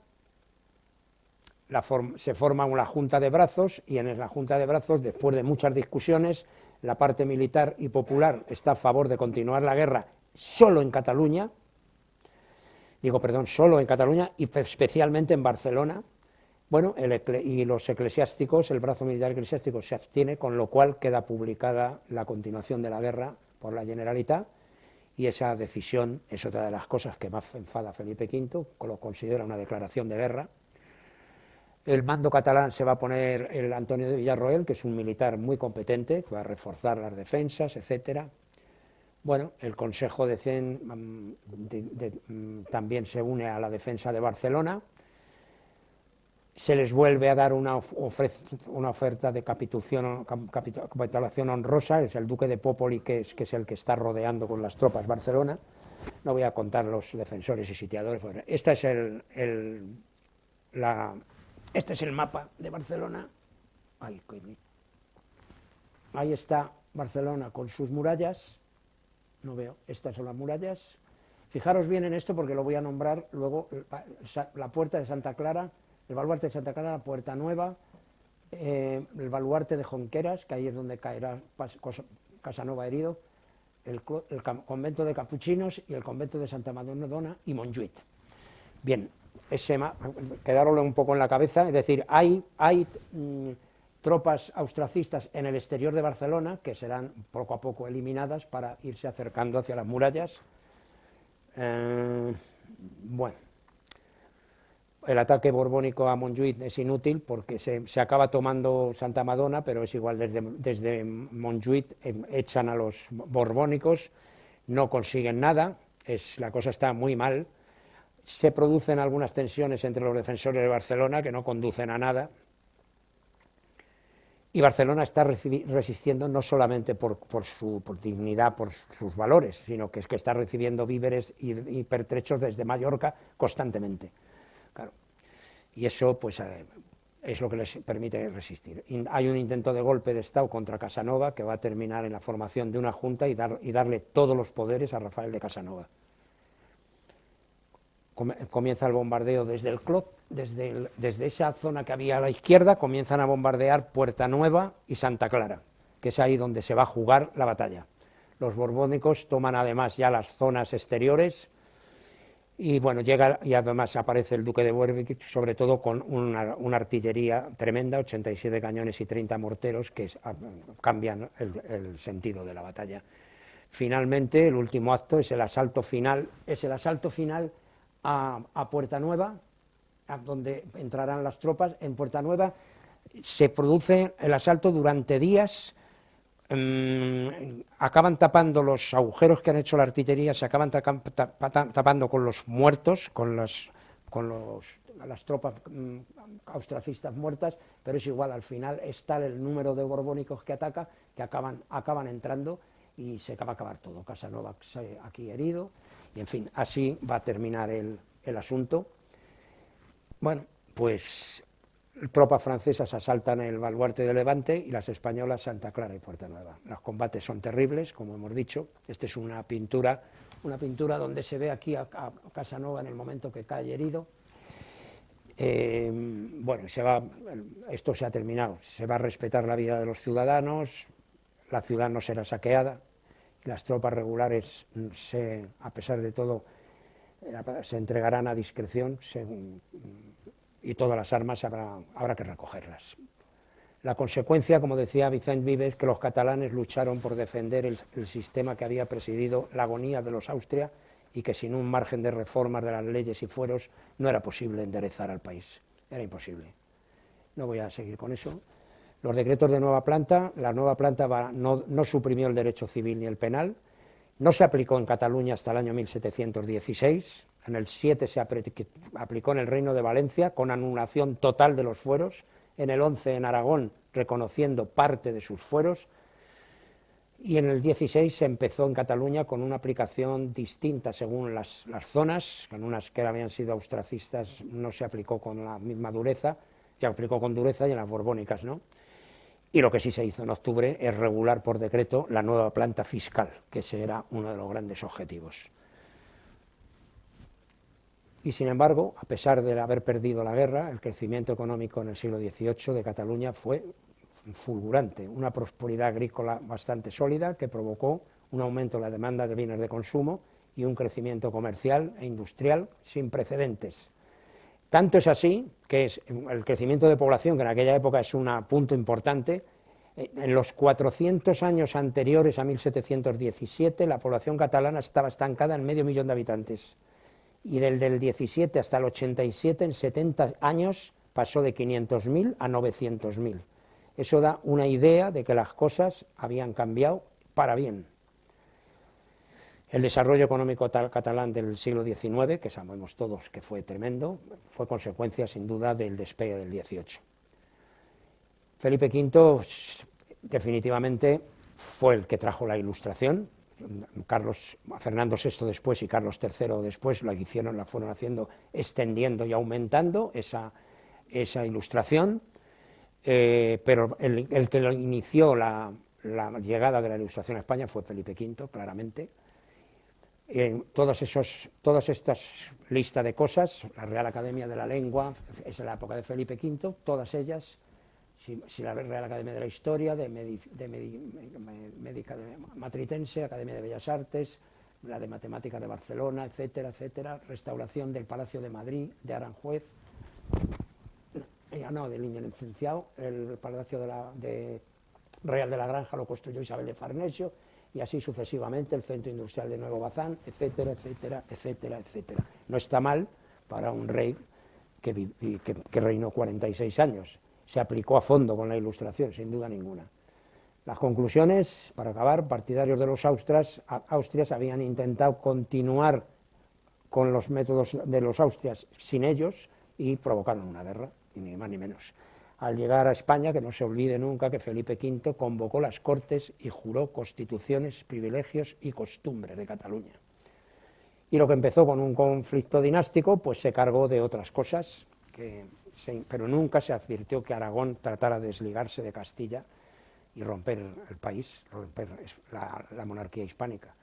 se forma una junta de brazos, y en la junta de brazos, después de muchas discusiones, la parte militar y popular está a favor de continuar la guerra solo en Cataluña, solo en Cataluña y especialmente en Barcelona. Bueno, y los eclesiásticos, el brazo militar eclesiástico se abstiene, con lo cual queda publicada la continuación de la guerra por la Generalitat, y esa decisión es otra de las cosas que más enfada a Felipe V, lo considera una declaración de guerra. El mando catalán se va a poner el Antonio de Villarroel, que es un militar muy competente, que va a reforzar las defensas, etcétera. Bueno, el Consejo de Cent también se une a la defensa de Barcelona. Se les vuelve a dar una oferta de capitulación honrosa, es el duque de Popoli, que es el que está rodeando con las tropas Barcelona. No voy a contar los defensores y sitiadores. Este es el mapa de Barcelona. Ahí está Barcelona con sus murallas. No veo, estas son las murallas. Fijaros bien en esto porque lo voy a nombrar luego. La puerta de Santa Clara, el baluarte de Santa Clara, la Puerta Nueva, el baluarte de Jonqueras, que ahí es donde caerá Casanova herido, el convento de Capuchinos y el convento de Santa Madonna y Montjuïc. Bien, quedároslo un poco en la cabeza, es decir, hay tropas austracistas en el exterior de Barcelona que serán poco a poco eliminadas para irse acercando hacia las murallas. Bueno, el ataque borbónico a Montjuïc es inútil porque se acaba tomando Santa Madonna, pero es igual, desde Montjuïc echan a los borbónicos, no consiguen nada, la cosa está muy mal. Se producen algunas tensiones entre los defensores de Barcelona que no conducen a nada. Y Barcelona está resistiendo no solamente por dignidad, por sus valores, sino que está recibiendo víveres y pertrechos desde Mallorca constantemente. Claro. Y eso, pues, es lo que les permite resistir. Hay un intento de golpe de Estado contra Casanova que va a terminar en la formación de una junta y darle todos los poderes a Rafael de Casanova. Comienza el bombardeo desde el Clot, desde esa zona que había a la izquierda, comienzan a bombardear Puerta Nueva y Santa Clara, que es ahí donde se va a jugar la batalla. Los borbónicos toman además ya las zonas exteriores y bueno, llega y además aparece el duque de Wervik, sobre todo con una artillería tremenda, 87 cañones y 30 morteros que cambian el sentido de la batalla. Finalmente, el último acto es el asalto final a Puerta Nueva, a donde entrarán las tropas. En Puerta Nueva se produce el asalto durante días, acaban tapando los agujeros que han hecho la artillería, se acaban tapando con los muertos, con las tropas austracistas muertas, pero es igual, al final es tal el número de borbónicos que ataca, que acaban entrando y se va a acabar todo. Casanova aquí herido, y en fin, así va a terminar el asunto. Bueno, pues tropas francesas asaltan el baluarte de Levante y las españolas Santa Clara y Puerta Nueva. Los combates son terribles, como hemos dicho. Esta es una pintura donde se ve aquí a Casanova en el momento que cae herido. Bueno, esto se ha terminado, se va a respetar la vida de los ciudadanos, la ciudad no será saqueada, las tropas regulares, a pesar de todo, se entregarán a discreción y todas las armas habrá que recogerlas. La consecuencia, como decía Vicent Vives, es que los catalanes lucharon por defender el sistema que había presidido la agonía de los Austria y que sin un margen de reformas de las leyes y fueros no era posible enderezar al país, era imposible. No voy a seguir con eso. Los decretos de nueva planta, la nueva planta no suprimió el derecho civil ni el penal, no se aplicó en Cataluña hasta el año 1716, en el 7 se aplicó en el Reino de Valencia con anulación total de los fueros, en el 11 en Aragón reconociendo parte de sus fueros, y en el 16 se empezó en Cataluña con una aplicación distinta según las zonas, en unas que habían sido austracistas no se aplicó con la misma dureza, se aplicó con dureza y en las borbónicas no. Y lo que sí se hizo en octubre es regular por decreto la nueva planta fiscal, que ese era uno de los grandes objetivos. Y sin embargo, a pesar de haber perdido la guerra, el crecimiento económico en el siglo XVIII de Cataluña fue fulgurante, una prosperidad agrícola bastante sólida que provocó un aumento de la demanda de bienes de consumo y un crecimiento comercial e industrial sin precedentes. Tanto es así que el crecimiento de población, que en aquella época es un punto importante, en los 400 años anteriores a 1717 la población catalana estaba estancada en 500.000 de habitantes, y desde el 17 hasta el 87, en 70 años, pasó de 500.000 a 900.000. Eso da una idea de que las cosas habían cambiado para bien. El desarrollo económico catalán del siglo XIX, que sabemos todos que fue tremendo, fue consecuencia sin duda del despegue del XVIII. Felipe V definitivamente fue el que trajo la Ilustración. Fernando VI después y Carlos III después la fueron haciendo, extendiendo y aumentando esa Ilustración, pero el que inició la llegada de la Ilustración a España fue Felipe V, claramente. Todas estas listas de cosas, la Real Academia de la Lengua, es la época de Felipe V, todas ellas, si la Real Academia de la Historia, de Médica Matritense, Academia de Bellas Artes, la de Matemáticas de Barcelona, etcétera, etcétera, restauración del Palacio de Madrid, de Aranjuez, del licenciado, el Palacio Real de la Granja lo construyó Isabel de Farnesio, y así sucesivamente, el Centro Industrial de Nuevo Bazán, etcétera, etcétera, etcétera, etcétera. No está mal para un rey que reinó 46 años. Se aplicó a fondo con la Ilustración, sin duda ninguna. Las conclusiones, para acabar, partidarios de los Austrias habían intentado continuar con los métodos de los Austrias sin ellos y provocaron una guerra, ni más ni menos. Al llegar a España, que no se olvide nunca que Felipe V convocó las Cortes y juró constituciones, privilegios y costumbres de Cataluña. Y lo que empezó con un conflicto dinástico, pues se cargó de otras cosas que pero nunca se advirtió que Aragón tratara de desligarse de Castilla y romper el país, romper la monarquía hispánica.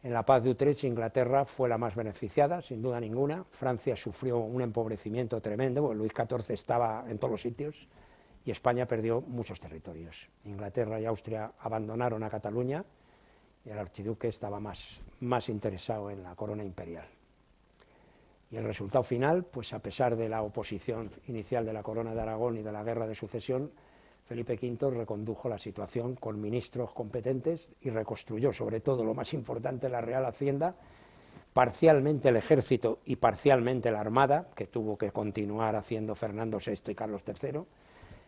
En la paz de Utrecht, Inglaterra fue la más beneficiada, sin duda ninguna. Francia sufrió un empobrecimiento tremendo, porque Luis XIV estaba en todos los sitios, y España perdió muchos territorios. Inglaterra y Austria abandonaron a Cataluña, y el archiduque estaba más interesado en la corona imperial. Y el resultado final, pues a pesar de la oposición inicial de la corona de Aragón y de la guerra de sucesión, Felipe V recondujo la situación con ministros competentes y reconstruyó, sobre todo, lo más importante, la Real Hacienda, parcialmente el ejército y parcialmente la Armada, que tuvo que continuar haciendo Fernando VI y Carlos III,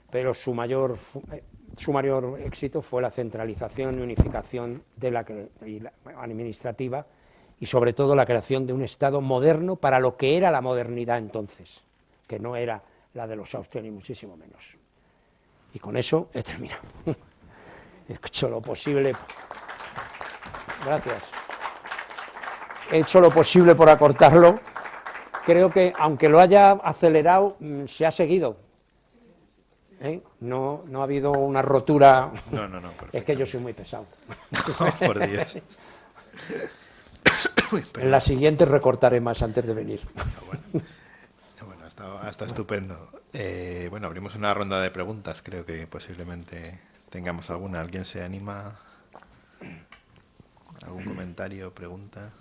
pero su mayor éxito fue la centralización y unificación administrativa y sobre todo la creación de un Estado moderno para lo que era la modernidad entonces, que no era la de los austrias ni muchísimo menos. Y con eso he terminado. He hecho lo posible. Gracias. He hecho lo posible por acortarlo. Creo que, aunque lo haya acelerado, se ha seguido. No ha habido una rotura. No. Es que yo soy muy pesado. No, por Dios. En la siguiente recortaré más antes de venir. Bueno, está estupendo. Bueno, abrimos una ronda de preguntas. Creo que posiblemente tengamos alguna. ¿Alguien se anima? ¿Algún comentario, pregunta?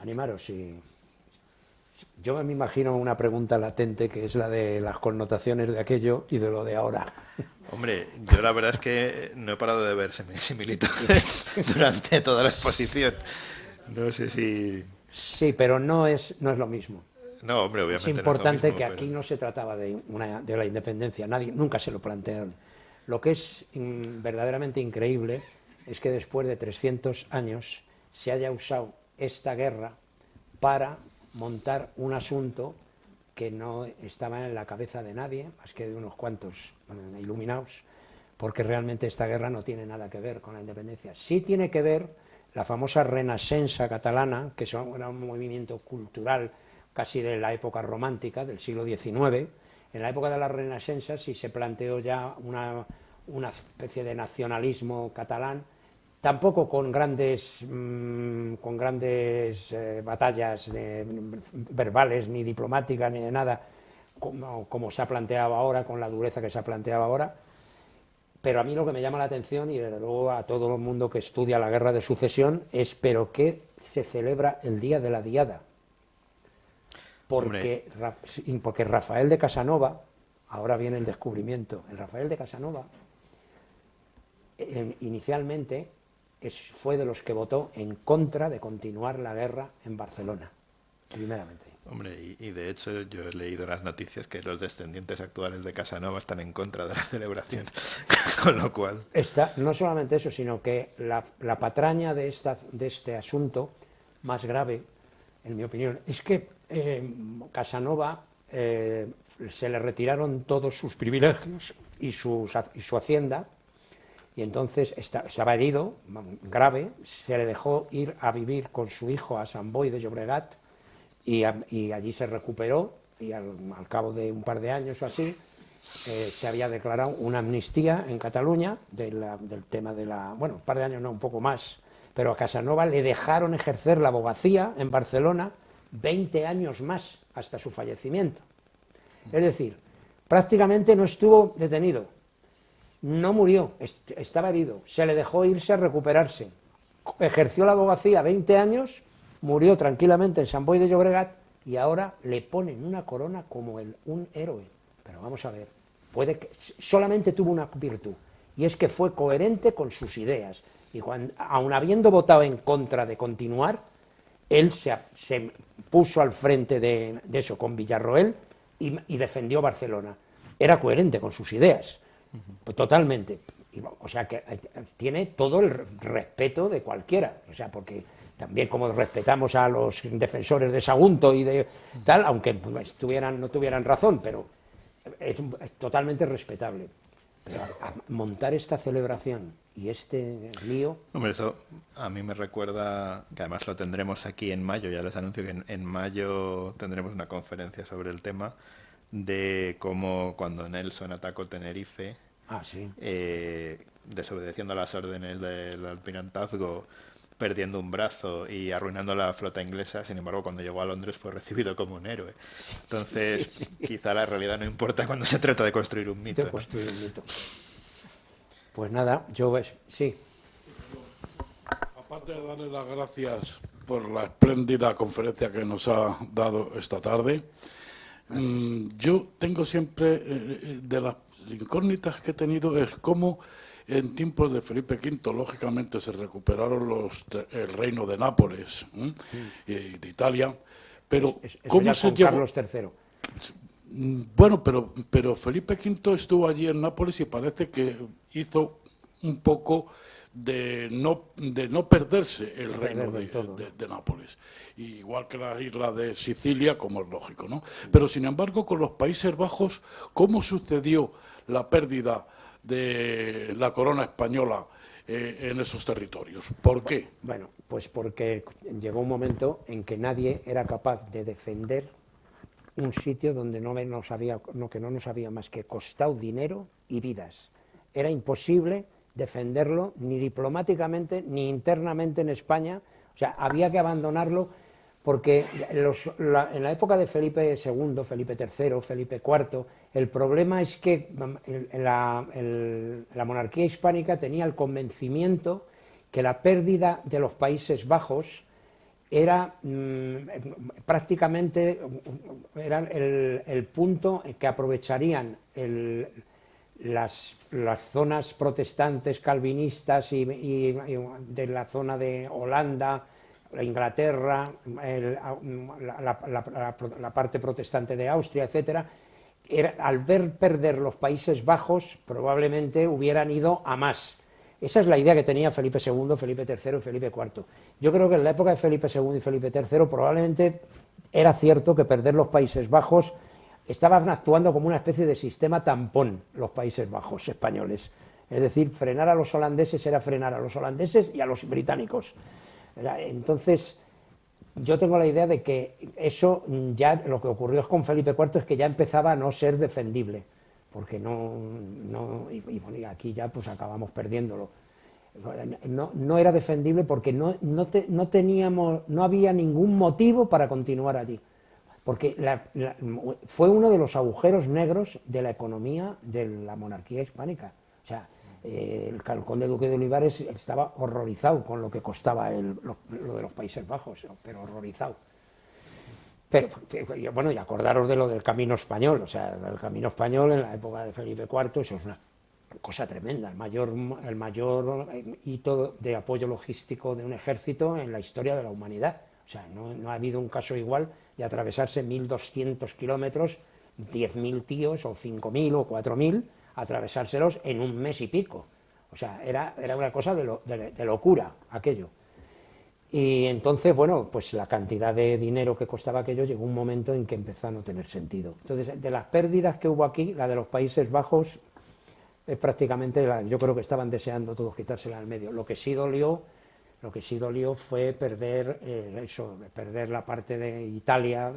Animaros, sí. Yo me imagino una pregunta latente, que es la de las connotaciones de aquello y de lo de ahora. Hombre, yo la verdad es que no he parado de ver similitudes durante toda la exposición. No sé si... Sí, pero no es lo mismo. No, hombre, obviamente Es importante no es lo mismo, que aquí no se trataba de la independencia, nunca se lo plantearon. Lo que es verdaderamente increíble es que después de 300 años se haya usado esta guerra para montar un asunto que no estaba en la cabeza de nadie, más que de unos cuantos iluminados, porque realmente esta guerra no tiene nada que ver con la independencia. Sí tiene que ver la famosa Renascença catalana, que era un movimiento cultural casi de la época romántica, del siglo XIX. En la época de la Renascença sí se planteó ya una especie de nacionalismo catalán, tampoco con grandes batallas verbales, ni diplomáticas, ni de nada, como se ha planteado ahora, con la dureza que se ha planteado ahora. Pero a mí lo que me llama la atención, y desde luego a todo el mundo que estudia la guerra de sucesión, es ¿pero qué se celebra el día de la Diada? Porque Rafael de Casanova, ahora viene el descubrimiento, el Rafael de Casanova inicialmente fue de los que votó en contra de continuar la guerra en Barcelona, primeramente. Hombre, y de hecho yo he leído en las noticias que los descendientes actuales de Casanova están en contra de la celebración, con lo cual... No solamente eso, sino que la patraña de este asunto más grave, en mi opinión, es que Casanova se le retiraron todos sus privilegios y su hacienda, y entonces estaba herido, grave, se le dejó ir a vivir con su hijo a Sant Boi de Llobregat, y allí se recuperó, y al cabo de un par de años o así, se había declarado una amnistía en Cataluña del tema de bueno, un par de años no, un poco más, pero a Casanova le dejaron ejercer la abogacía en Barcelona 20 años más, hasta su fallecimiento. Es decir, prácticamente no estuvo detenido, no murió, estaba herido, se le dejó irse a recuperarse, ejerció la abogacía 20 años, murió tranquilamente en Sant Boi de Llobregat, y ahora le ponen una corona como un héroe. Pero vamos a ver, solamente tuvo una virtud, y es que fue coherente con sus ideas, y aun habiendo votado en contra de continuar, él se puso al frente de eso con Villarroel y defendió Barcelona. Era coherente con sus ideas, pues totalmente. O sea que tiene todo el respeto de cualquiera, o sea, porque también como respetamos a los defensores de Sagunto y de tal, aunque no tuvieran razón, pero es totalmente respetable. Pero a montar esta celebración y este lío... Hombre, eso a mí me recuerda, que además lo tendremos aquí en mayo, ya les anuncio que en mayo tendremos una conferencia sobre el tema, de cómo cuando Nelson atacó Tenerife, Sí. desobedeciendo las órdenes del almirantazgo, perdiendo un brazo y arruinando la flota inglesa, sin embargo, cuando llegó a Londres fue recibido como un héroe. Entonces, quizá la realidad no importa cuando se trata de construir un mito, ¿no? Construir un mito. Pues nada, sí. Aparte de darle las gracias por la espléndida conferencia que nos ha dado esta tarde, yo tengo siempre, de las incógnitas que he tenido, es cómo en tiempos de Felipe V, lógicamente, se recuperaron el reino de Nápoles y de Italia, pero Eso ¿cómo ya se con llevó? Carlos III. Bueno, pero Felipe V estuvo allí en Nápoles y parece que hizo un poco de no perderse el reino de Nápoles, igual que la isla de Sicilia, como es lógico, ¿no? Pero sin embargo, con los Países Bajos, ¿cómo sucedió la pérdida de la corona española en esos territorios? ¿Por qué? Bueno, pues porque llegó un momento en que nadie era capaz de defender un sitio donde que no nos había más que costado dinero y vidas. Era imposible defenderlo ni diplomáticamente ni internamente en España. O sea, había que abandonarlo porque en la época de Felipe II, Felipe III, Felipe IV, el problema es que la monarquía hispánica tenía el convencimiento que la pérdida de los Países Bajos era prácticamente el punto en que aprovecharían las zonas protestantes calvinistas y de la zona de Holanda, Inglaterra, la parte protestante de Austria, etcétera. Al ver perder los Países Bajos, probablemente hubieran ido a más. Esa es la idea que tenía Felipe II, Felipe III y Felipe IV. Yo creo que en la época de Felipe II y Felipe III probablemente era cierto que perder los Países Bajos estaban actuando como una especie de sistema tampón, los Países Bajos españoles. Es decir, frenar a los holandeses era frenar a los holandeses y a los británicos. Entonces, yo tengo la idea de que eso ya, lo que ocurrió con Felipe IV es que ya empezaba a no ser defendible, porque y aquí ya pues acabamos perdiéndolo. No era defendible porque no había ningún motivo para continuar allí, porque fue uno de los agujeros negros de la economía de la monarquía hispánica. O sea, el conde duque de Olivares estaba horrorizado con lo que costaba lo de los Países Bajos, pero horrorizado. Pero bueno, y acordaros de lo del Camino Español. O sea, el Camino Español en la época de Felipe IV, eso es una cosa tremenda, el mayor hito de apoyo logístico de un ejército en la historia de la humanidad. O sea, no ha habido un caso igual de atravesarse 1.200 kilómetros, 10.000 tíos, o 5.000 o 4.000, atravesárselos en un mes y pico. O sea, era una cosa de locura aquello. Y entonces, bueno, pues la cantidad de dinero que costaba aquello llegó un momento en que empezó a no tener sentido. Entonces, de las pérdidas que hubo aquí, la de los Países Bajos es prácticamente yo creo que estaban deseando todos quitársela al medio. Lo que sí dolió fue perder la parte de Italia,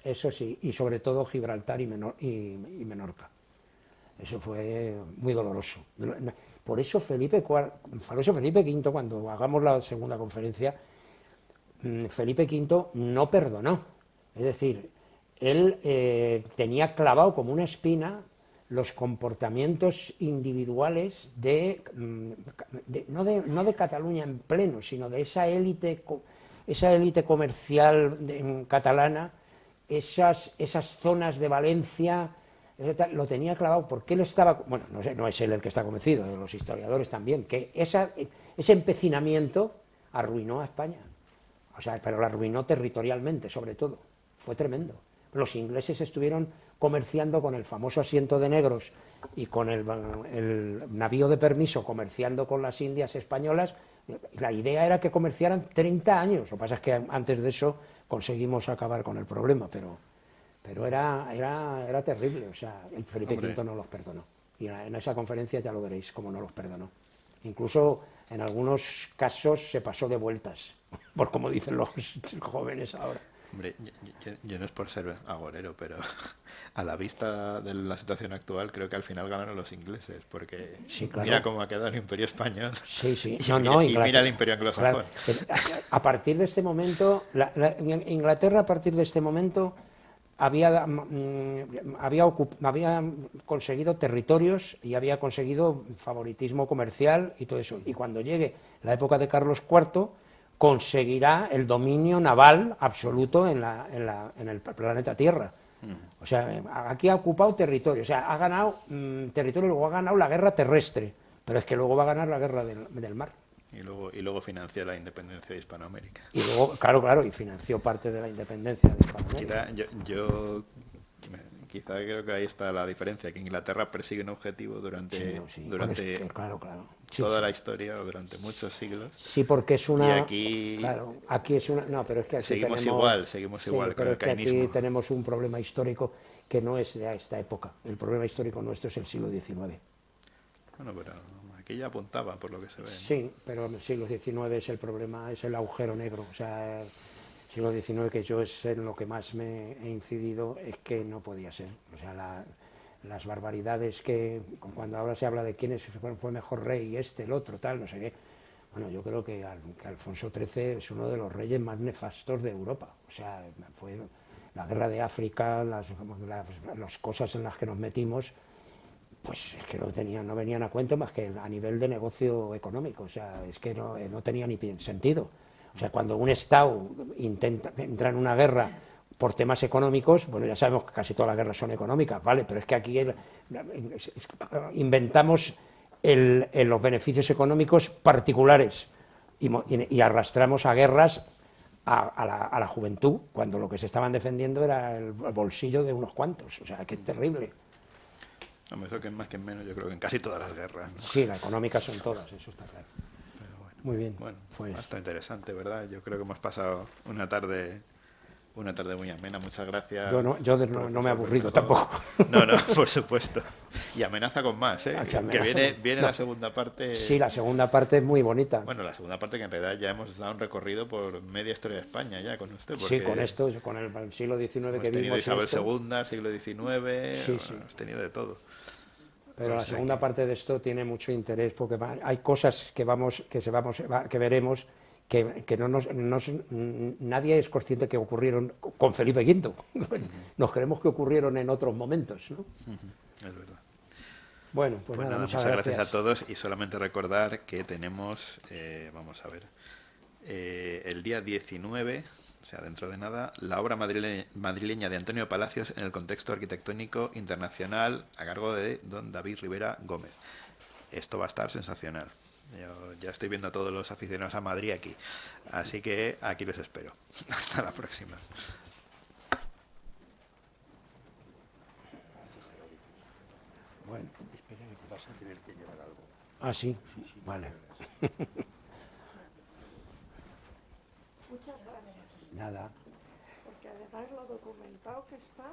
eso sí, y sobre todo Gibraltar y Menorca. Eso fue muy doloroso. Por eso Felipe V, cuando hagamos la segunda conferencia, Felipe V no perdonó. Es decir, él tenía clavado como una espina los comportamientos individuales no de Cataluña en pleno, sino de esa élite comercial catalana, esas zonas de Valencia. Lo tenía clavado porque él estaba, bueno, no es él el que está convencido, los historiadores también, que ese empecinamiento arruinó a España. O sea, pero la arruinó territorialmente, sobre todo. Fue tremendo. Los ingleses estuvieron comerciando con el famoso asiento de negros y con el navío de permiso comerciando con las Indias españolas. La idea era que comerciaran 30 años. Lo que pasa es que antes de eso conseguimos acabar con el problema, pero era terrible. O sea, el Felipe V no los perdonó. Y en esa conferencia ya lo veréis cómo no los perdonó. Incluso en algunos casos se pasó de vueltas, por como dicen los jóvenes ahora. Hombre, yo no es por ser agorero, pero a la vista de la situación actual creo que al final ganaron los ingleses, porque Sí, claro. mira cómo ha quedado el Imperio Español. Sí, sí. Y mira el Imperio anglosajón. Claro. A partir de este momento, Inglaterra a partir de este momento había conseguido territorios y había conseguido favoritismo comercial y todo eso. Y cuando llegue la época de Carlos IV, conseguirá el dominio naval absoluto en el planeta Tierra. O sea, aquí ha ocupado territorio, o sea, ha ganado territorio, luego ha ganado la guerra terrestre, pero es que luego va a ganar la guerra del mar. Y luego financió la independencia de Hispanoamérica. Y luego, claro, y financió parte de la independencia de Hispanoamérica. Quizá creo que ahí está la diferencia, que Inglaterra persigue un objetivo durante toda la historia o durante muchos siglos. Sí, porque es una... Y aquí es una... No, pero es que aquí seguimos igual con pero el es que caínismo. aquí tenemos un problema histórico que no es de esta época. El problema histórico nuestro es el siglo XIX. Bueno, pero aquí ya apuntaba, por lo que se ve, ¿no? Sí, pero el siglo XIX es el problema, es el agujero negro. O sea, el siglo XIX, que yo es en lo que más me he incidido, es que no podía ser. O sea, las barbaridades que cuando ahora se habla de quién fue mejor rey, el otro, tal, no sé qué. Bueno, yo creo que Alfonso XIII es uno de los reyes más nefastos de Europa. O sea, fue la guerra de África, las cosas en las que nos metimos, pues es que no venían a cuento más que a nivel de negocio económico. O sea, es que no tenía ni sentido. O sea, cuando un Estado intenta entrar en una guerra por temas económicos, bueno, ya sabemos que casi todas las guerras son económicas, ¿vale? Pero es que aquí inventamos los beneficios económicos particulares y arrastramos a guerras a la juventud, cuando lo que se estaban defendiendo era el bolsillo de unos cuantos. O sea, que es terrible. Hombre, eso que es más que menos, yo creo que en casi todas las guerras, ¿no? Sí, las económicas son todas, eso está claro. Muy bien. Bueno, pues bastante interesante, ¿verdad? Yo creo que hemos pasado una tarde muy amena. Muchas gracias. Yo no me he aburrido tampoco. No, por supuesto. Y amenaza con más, ¿eh? Que viene la segunda parte. Sí, la segunda parte es muy bonita. Bueno, la segunda parte que en realidad ya hemos dado un recorrido por media historia de España ya con usted. Sí, con esto, con el siglo XIX que vimos. Hemos tenido Isabel II, siglo XIX, sí. Hemos tenido de todo. Pero la segunda parte de esto tiene mucho interés porque hay cosas que veremos que nadie es consciente que ocurrieron con Felipe V. Nos creemos que ocurrieron en otros momentos, ¿no? Es verdad. Bueno, pues nada, muchas gracias a todos y solamente recordar que tenemos, vamos a ver, el día 19, o sea, dentro de nada, la obra madrileña de Antonio Palacios en el contexto arquitectónico internacional a cargo de don David Rivera Gómez. Esto va a estar sensacional. Yo ya estoy viendo a todos los aficionados a Madrid aquí, así que aquí les espero. Hasta la próxima. Bueno. Espera, que vas a tener que llevar algo. Ah, sí, vale. Muchas gracias. Nada. Porque además lo documentado que está...